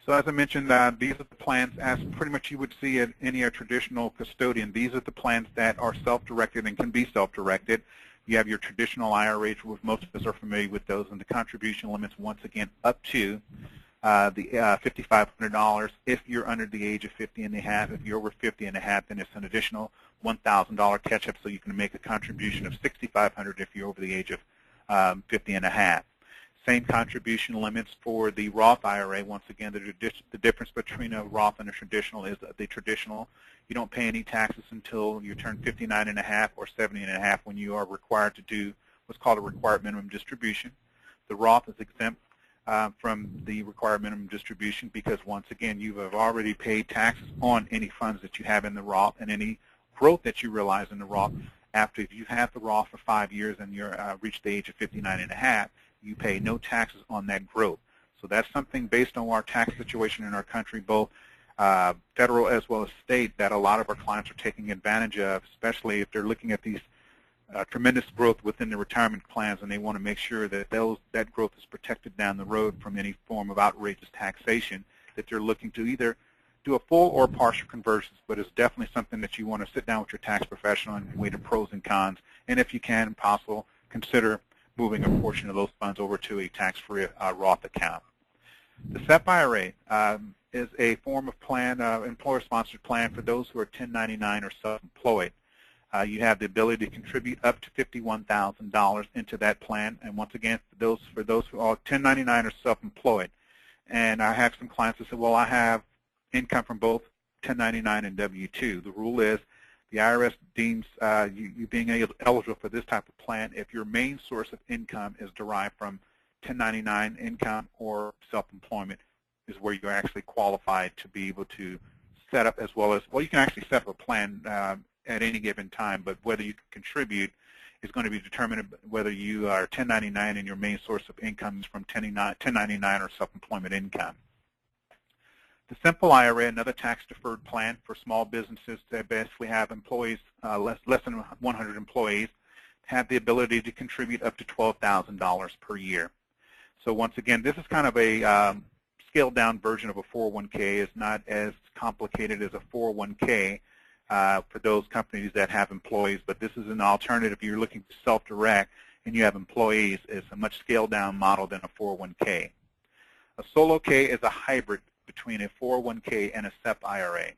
So as I mentioned, these are the plans as pretty much you would see at any traditional custodian. These are the plans that are self-directed and can be self-directed. You have your traditional IRA, which most of us are familiar with those, and the contribution limits, once again, up to the $5,500 if you're under the age of 50 and a half. If you're over 50 and a half, then it's an additional $1,000 catch-up, so you can make a contribution of $6,500 if you're over the age of 50 and a half. Same contribution limits for the Roth IRA. Once again, the difference between a Roth and a traditional is the traditional, you don't pay any taxes until you turn 59 and a half or 70 and a half when you are required to do what's called a required minimum distribution. The Roth is exempt from the required minimum distribution because, once again, you have already paid taxes on any funds that you have in the Roth and any growth that you realize in the Roth. After, if you've had the Roth for 5 years and you're reached the age of 59 and a half, you pay no taxes on that growth. So that's something based on our tax situation in our country, both federal as well as state, that a lot of our clients are taking advantage of, especially if they're looking at these tremendous growth within the retirement plans, and they want to make sure that that growth is protected down the road from any form of outrageous taxation, that they're looking to either do a full or partial conversions. But it's definitely something that you want to sit down with your tax professional and weigh the pros and cons, and if you can, possible, consider moving a portion of those funds over to a tax-free Roth account. The SEP-IRA is a form of plan, employer-sponsored plan for those who are 1099 or self-employed. You have the ability to contribute up to $51,000 into that plan, and once again, for those who are 1099 or self-employed. And I have some clients that say, well, I have income from both 1099 and W-2. The rule is the IRS deems you being eligible for this type of plan if your main source of income is derived from 1099 income or self-employment, is where you're actually qualified to be able to set up, as well as, well, you can actually set up a plan at any given time, but whether you can contribute is going to be determined whether you are 1099 and your main source of income is from 1099 or self-employment income. The Simple Ira, another tax-deferred plan for small businesses that basically have employees, less than 100 employees, have the ability to contribute up to $12,000 per year. So once again, this is kind of a scaled-down version of a 401k. It's not as complicated as a 401k for those companies that have employees, but this is an alternative. If you're looking to self-direct and you have employees, it's a much scaled-down model than a 401k. A solo K is a hybrid between a 401k and a SEP IRA.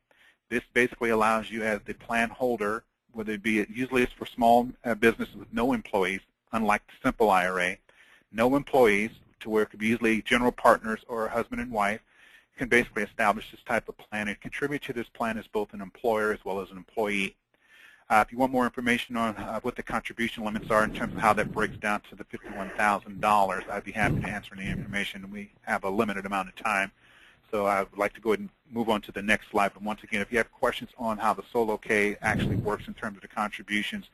This basically allows you as the plan holder, whether it be, usually it's for small businesses with no employees, unlike the Simple IRA, no employees, to where it could be usually general partners or a husband and wife, can basically establish this type of plan and contribute to this plan as both an employer as well as an employee. If you want more information on what the contribution limits are in terms of how that breaks down to the $51,000, I'd be happy to answer any information. We have a limited amount of time. So I would like to go ahead and move on to the next slide. But once again, if you have questions on how the solo K actually works in terms of the contributions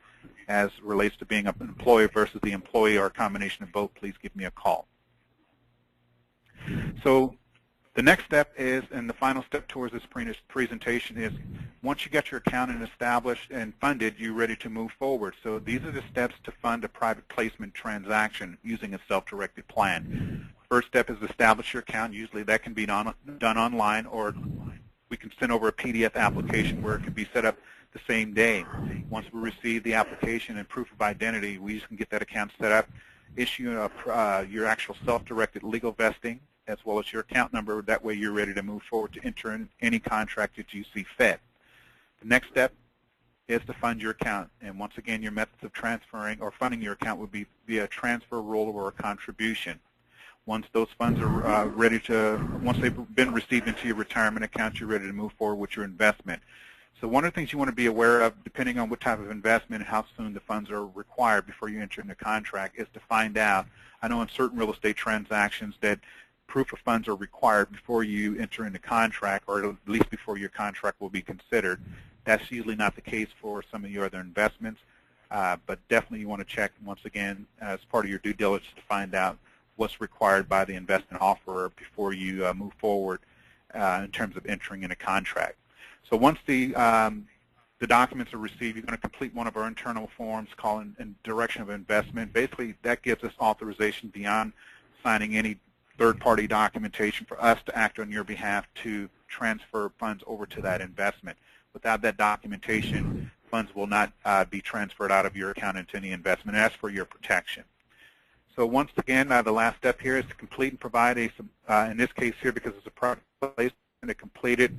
as it relates to being an employer versus the employee or a combination of both, please give me a call. So the next step is, and the final step towards this presentation is, once you get your accounting established and funded, you're ready to move forward. So these are the steps to fund a private placement transaction using a self-directed plan. First step is establish your account. Usually that can be done online, or we can send over a PDF application where it can be set up the same day. Once we receive the application and proof of identity, we just can get that account set up, issue your actual self-directed legal vesting, as well as your account number. That way you're ready to move forward to enter in any contract that you see fit. The next step is to fund your account. And once again, your methods of transferring or funding your account would be via transfer, rollover, or contribution. Once those funds are once they've been received into your retirement account, you're ready to move forward with your investment. So one of the things you want to be aware of, depending on what type of investment and how soon the funds are required before you enter into contract, is to find out. I know in certain real estate transactions that proof of funds are required before you enter into contract, or at least before your contract will be considered. That's usually not the case for some of your other investments, but definitely you want to check, once again, as part of your due diligence, to find out what's required by the investment offerer before you move forward in terms of entering in a contract. So once the documents are received, you're going to complete one of our internal forms called in direction of investment. Basically, that gives us authorization beyond signing any third-party documentation for us to act on your behalf to transfer funds over to that investment. Without that documentation, funds will not be transferred out of your account into any investment. And that's for your protection. So once again, the last step here is to complete and provide a, in this case here, because it's a private placement, a completed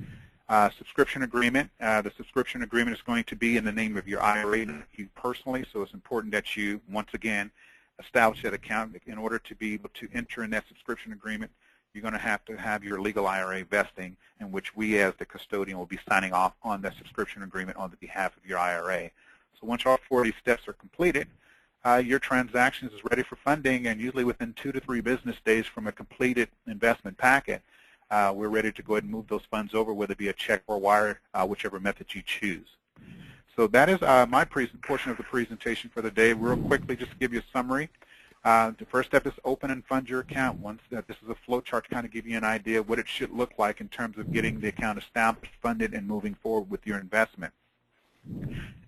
subscription agreement. The subscription agreement is going to be in the name of your IRA, not you personally, so it's important that you, once again, establish that account. In order to be able to enter in that subscription agreement, you're going to have your legal IRA vesting, in which we as the custodian will be signing off on that subscription agreement on the behalf of your IRA. So once all 40 steps are completed, your transaction is ready for funding, and usually within 2 to 3 business days from a completed investment packet, we're ready to go ahead and move those funds over, whether it be a check or wire, whichever method you choose. So that is my portion of the presentation for the day. Real quickly, just to give you a summary. The first step is open and fund your account. This is a flow chart to kind of give you an idea of what it should look like in terms of getting the account established, funded, and moving forward with your investment.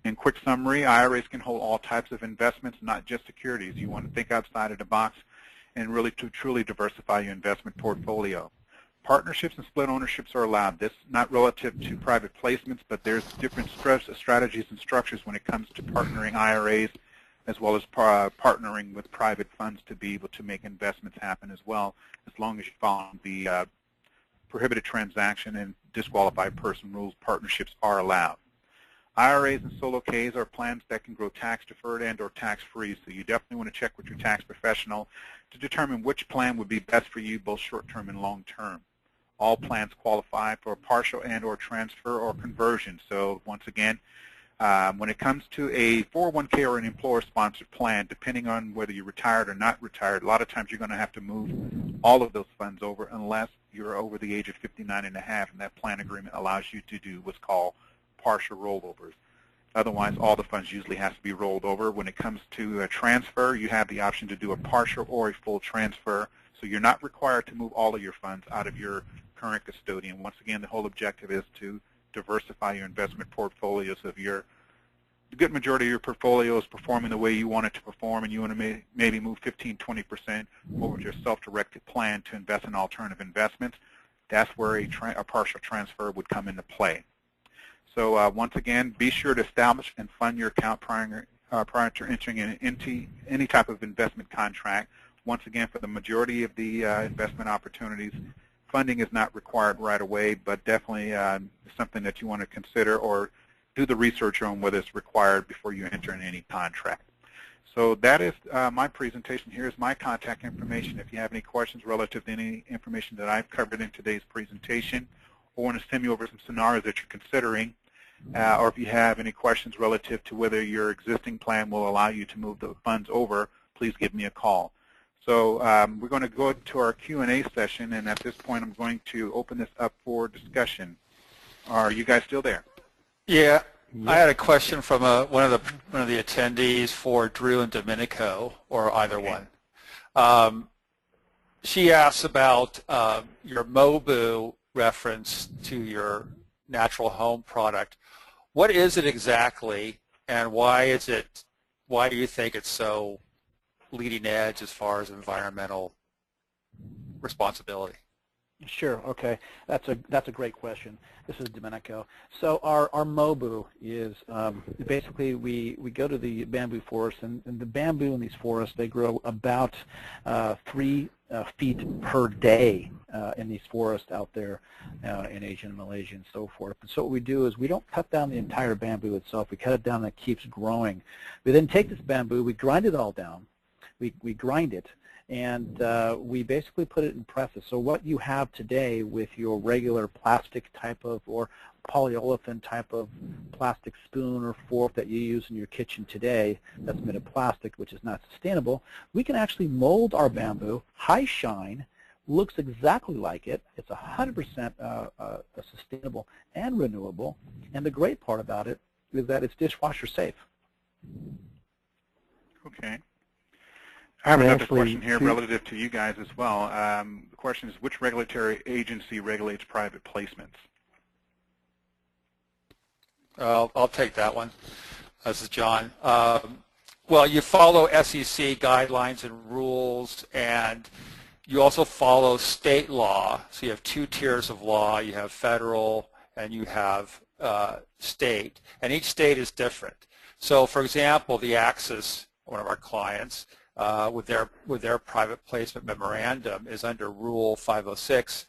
In quick summary, IRAs can hold all types of investments, not just securities. You want to think outside of the box and really to truly diversify your investment portfolio. Partnerships and split ownerships are allowed. This is not relative to private placements, but there's different strategies and structures when it comes to partnering IRAs, as well as partnering with private funds to be able to make investments happen as well, as long as you follow the prohibited transaction and disqualified person rules. Partnerships are allowed. IRAs and solo Ks are plans that can grow tax-deferred and or tax-free, so you definitely want to check with your tax professional to determine which plan would be best for you, both short-term and long-term. All plans qualify for a partial and or transfer or conversion. So once again, when it comes to a 401k or an employer-sponsored plan, depending on whether you're retired or not retired, a lot of times you're going to have to move all of those funds over unless you're over the age of 59 and a half, and that plan agreement allows you to do what's called partial rollovers. Otherwise, all the funds usually has to be rolled over. When it comes to a transfer, you have the option to do a partial or a full transfer, so you're not required to move all of your funds out of your current custodian. Once again, the whole objective is to diversify your investment portfolio. So if the good majority of your portfolio is performing the way you want it to perform, and you want to maybe move 15-20% over to your self-directed plan to invest in alternative investments, that's where a partial transfer would come into play. So once again, be sure to establish and fund your account prior to entering into any type of investment contract. Once again, for the majority of the investment opportunities, funding is not required right away, but definitely something that you want to consider or do the research on whether it's required before you enter in any contract. So that is my presentation. Here's my contact information. If you have any questions relative to any information that I've covered in today's presentation, or want to send me over some scenarios that you're considering, or if you have any questions relative to whether your existing plan will allow you to move the funds over, please give me a call. So we're going to go to our Q&A session, and at this point I'm going to open this up for discussion. Are you guys still there? Yeah. I had a question from one of the attendees for Drew and Dominico, or either one. She asks about your MOBU reference to your natural home product. What is it exactly, and why do you think it's so leading edge as far as environmental responsibility? Sure. Okay, that's a great question. This is Dominico. So our MOBU is basically we go to the bamboo forest, and the bamboo in these forests, they grow about 3 feet per day in these forests out there in Asia and Malaysia and so forth. And so what we do is we don't cut down the entire bamboo itself. We cut it down and it keeps growing. We then take this bamboo, we grind it all down. We grind it. And we basically put it in presses. So what you have today with your regular plastic type of or polyolefin type of plastic spoon or fork that you use in your kitchen today that's made of plastic, which is not sustainable, we can actually mold our bamboo, high shine, looks exactly like it. It's 100% sustainable and renewable. And the great part about it is that it's dishwasher safe. Okay. I have another question here relative to you guys as well. The question is, which regulatory agency regulates private placements? I'll take that one. This is John. Well, you follow SEC guidelines and rules, and you also follow state law. So you have 2 tiers of law. You have federal and you have state, and each state is different. So, for example, the Axis, one of our clients, with their private placement memorandum is under Rule 506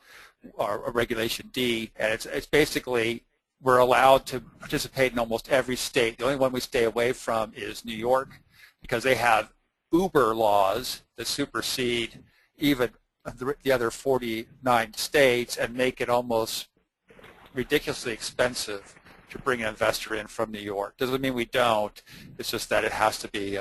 or Regulation D, and it's basically we're allowed to participate in almost every state. The only one we stay away from is New York because they have Uber laws that supersede even the other 49 states and make it almost ridiculously expensive to bring an investor in from New York. Doesn't mean we don't. It's just that it has to be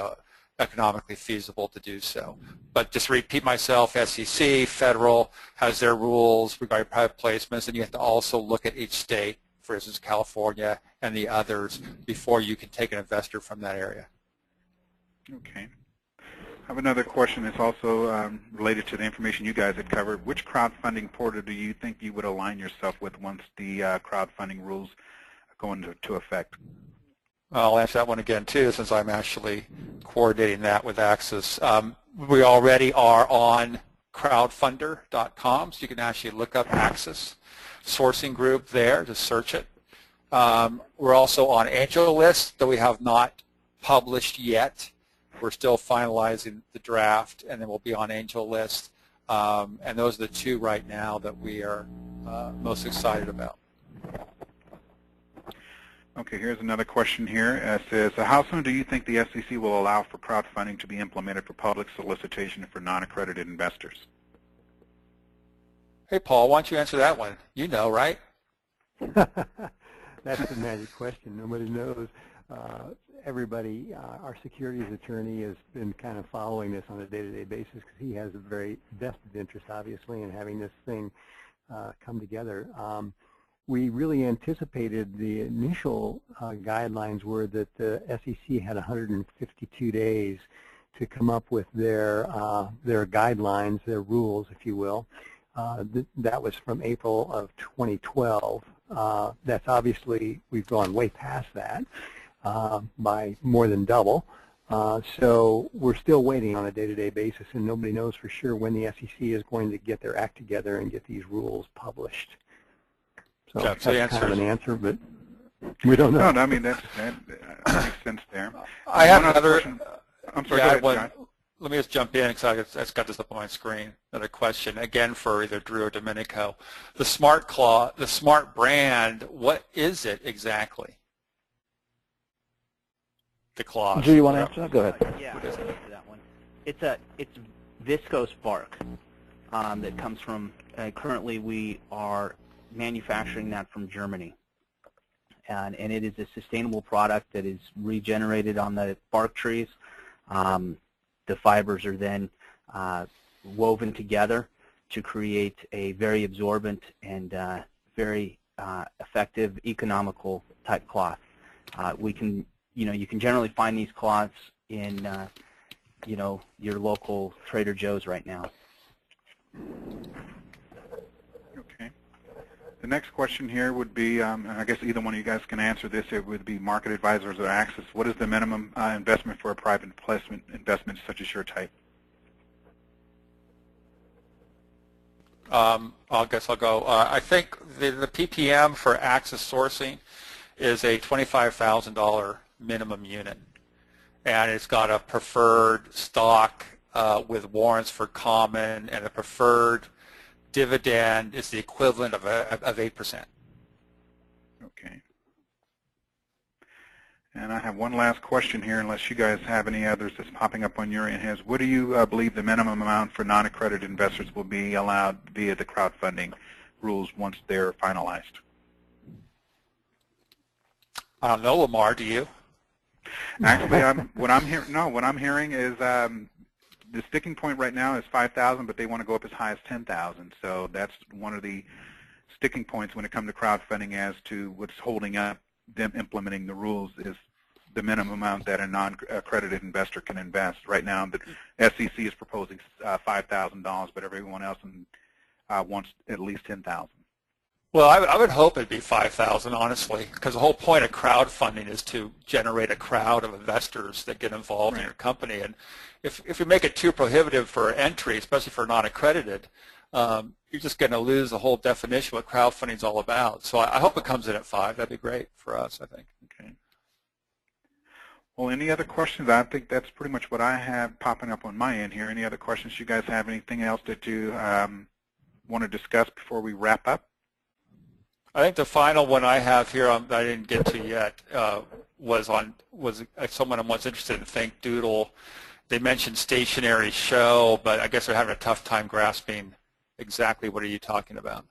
economically feasible to do so. But just to repeat myself, SEC, federal has their rules regarding private placements, and you have to also look at each state, for instance, California and the others, before you can take an investor from that area. Okay. I have another question that's also related to the information you guys had covered. Which crowdfunding portal do you think you would align yourself with once the crowdfunding rules go into effect? I'll answer that one again too, since I'm actually coordinating that with Axis. We already are on crowdfunder.com, so you can actually look up Axis sourcing group there to search it. We're also on Angel List, though we have not published yet. We're still finalizing the draft, and then we'll be on Angel List. And those are the 2 right now that we are most excited about. Okay, here's another question here. It says, how soon do you think the SEC will allow for crowdfunding to be implemented for public solicitation for non-accredited investors? Hey, Paul, why don't you answer that one? You know, right? That's the magic question. Nobody knows. Everybody, our securities attorney has been kind of following this on a day-to-day basis because he has a very vested interest, obviously, in having this thing come together. We really anticipated the initial guidelines were that the SEC had 152 days to come up with their guidelines, their rules, if you will. That was from April of 2012. That's obviously, we've gone way past that by more than double. So we're still waiting on a day-to-day basis, and nobody knows for sure when the SEC is going to get their act together and get these rules published. So that's kind of an answer, but we don't know. No, I mean, that makes sense there. I have another. I'm sorry, go ahead, John. Let me just jump in because I've got this up on my screen. Another question, again for either Drew or Dominico. The Smart brand, what is it exactly? The clause. Drew, you want to answer that? Go ahead. Yeah, I'll answer that one. It's viscose bark that comes from. Currently, we are manufacturing that from Germany, and it is a sustainable product that is regenerated on the bark trees. The fibers are then woven together to create a very absorbent and very effective, economical type cloth. You can generally find these cloths in your local Trader Joe's right now. Okay. The next question here would be, and I guess either one of you guys can answer this, it would be Market Advisors or Axis. What is the minimum investment for a private placement investment such as your type? I guess I'll go. I think the PPM for access sourcing is a $25,000 minimum unit, and it's got a preferred stock with warrants for common, and a preferred dividend is the equivalent of 8%. Okay. And I have one last question here, unless you guys have any others that's popping up on your end. Is what do you believe the minimum amount for non-accredited investors will be allowed via the crowdfunding rules once they're finalized? I don't know, Lamarr, do you? Actually, what I'm hearing is the sticking point right now is 5,000, but they want to go up as high as 10,000. So that's one of the sticking points when it comes to crowdfunding as to what's holding up them implementing the rules is the minimum amount that a non-accredited investor can invest. Right now, the SEC is proposing $5,000, but everyone else wants at least 10,000. Well, I would hope it'd be 5,000, honestly, because the whole point of crowdfunding is to generate a crowd of investors that get involved in your company. And if you make it too prohibitive for entry, especially for non-accredited, you're just going to lose the whole definition of what crowdfunding is all about. So I hope it comes in at 5. That'd be great for us, I think. Okay. Well, any other questions? I think that's pretty much what I have popping up on my end here. Any other questions? You guys have anything else that you want to discuss before we wrap up? I think the final one I have here that I didn't get to yet was someone was interested in Think Doodle. They mentioned stationary show, but I guess they're having a tough time grasping exactly what are you talking about.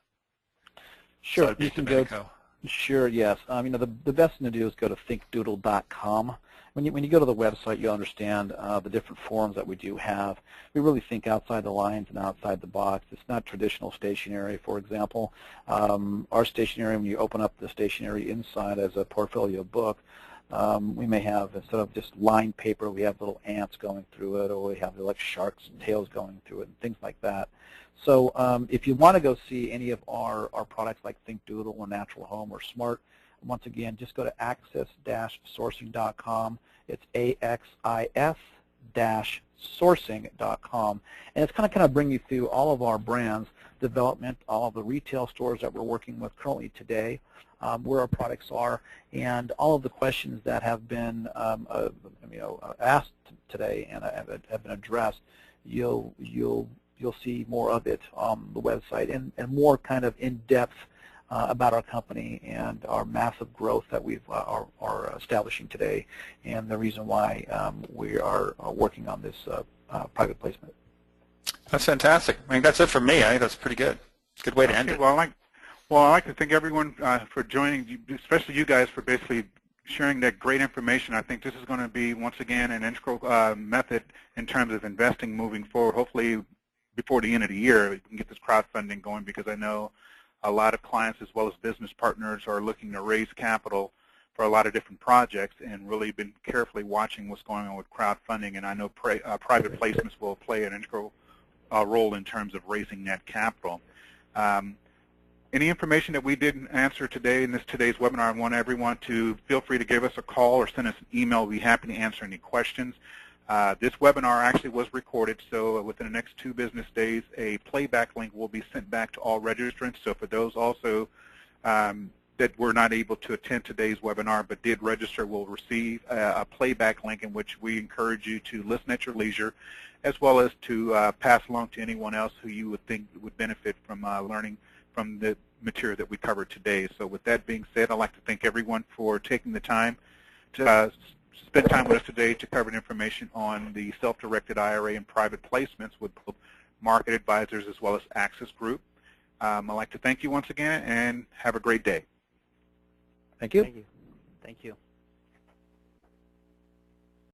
Sure, So you can go. Sure, yes. You know, the best thing to do is go to thinkdoodle.com. When you go to the website, you'll understand the different forums that we do have. We really think outside the lines and outside the box. It's not traditional stationery, for example. Our stationery, when you open up the stationery inside as a portfolio book, we may have, instead of just lined paper, we have little ants going through it, or we have like sharks and tails going through it and things like that. So if you want to go see any of our products like Think Doodle or Natural Home or Smart, once again, just go to access-sourcing.com. It's AXIS-sourcing.com. And it's kind of bring you through all of our brands, development, all of the retail stores that we're working with currently today, where our products are, and all of the questions that have been asked today and have been addressed. You'll see more of it on the website and more kind of in-depth about our company and our massive growth that we are establishing today, and the reason why we are working on this private placement. That's fantastic. I mean, that's it for me. I think that's pretty good. Good way to end it. Well, I'd like to thank everyone for joining, especially you guys for basically sharing that great information. I think this is going to be, once again, an integral method in terms of investing moving forward. Hopefully, before the end of the year, we can get this crowdfunding going, because I know a lot of clients as well as business partners are looking to raise capital for a lot of different projects, and really been carefully watching what's going on with crowdfunding. And I know private placements will play an integral role in terms of raising that capital. Any information that we didn't answer today in today's webinar, I want everyone to feel free to give us a call or send us an email. We'll be happy to answer any questions. This webinar actually was recorded, so within the next 2 business days, a playback link will be sent back to all registrants. So for those also that were not able to attend today's webinar but did register, will receive a playback link in which we encourage you to listen at your leisure, as well as to pass along to anyone else who you would think would benefit from learning from the material that we covered today. So with that being said, I'd like to thank everyone for taking the time to spend time with us today to cover information on the self-directed IRA and private placements with both market advisors as well as Access Group. I'd like to thank you once again, and have a great day. Thank you. Thank you. Thank you.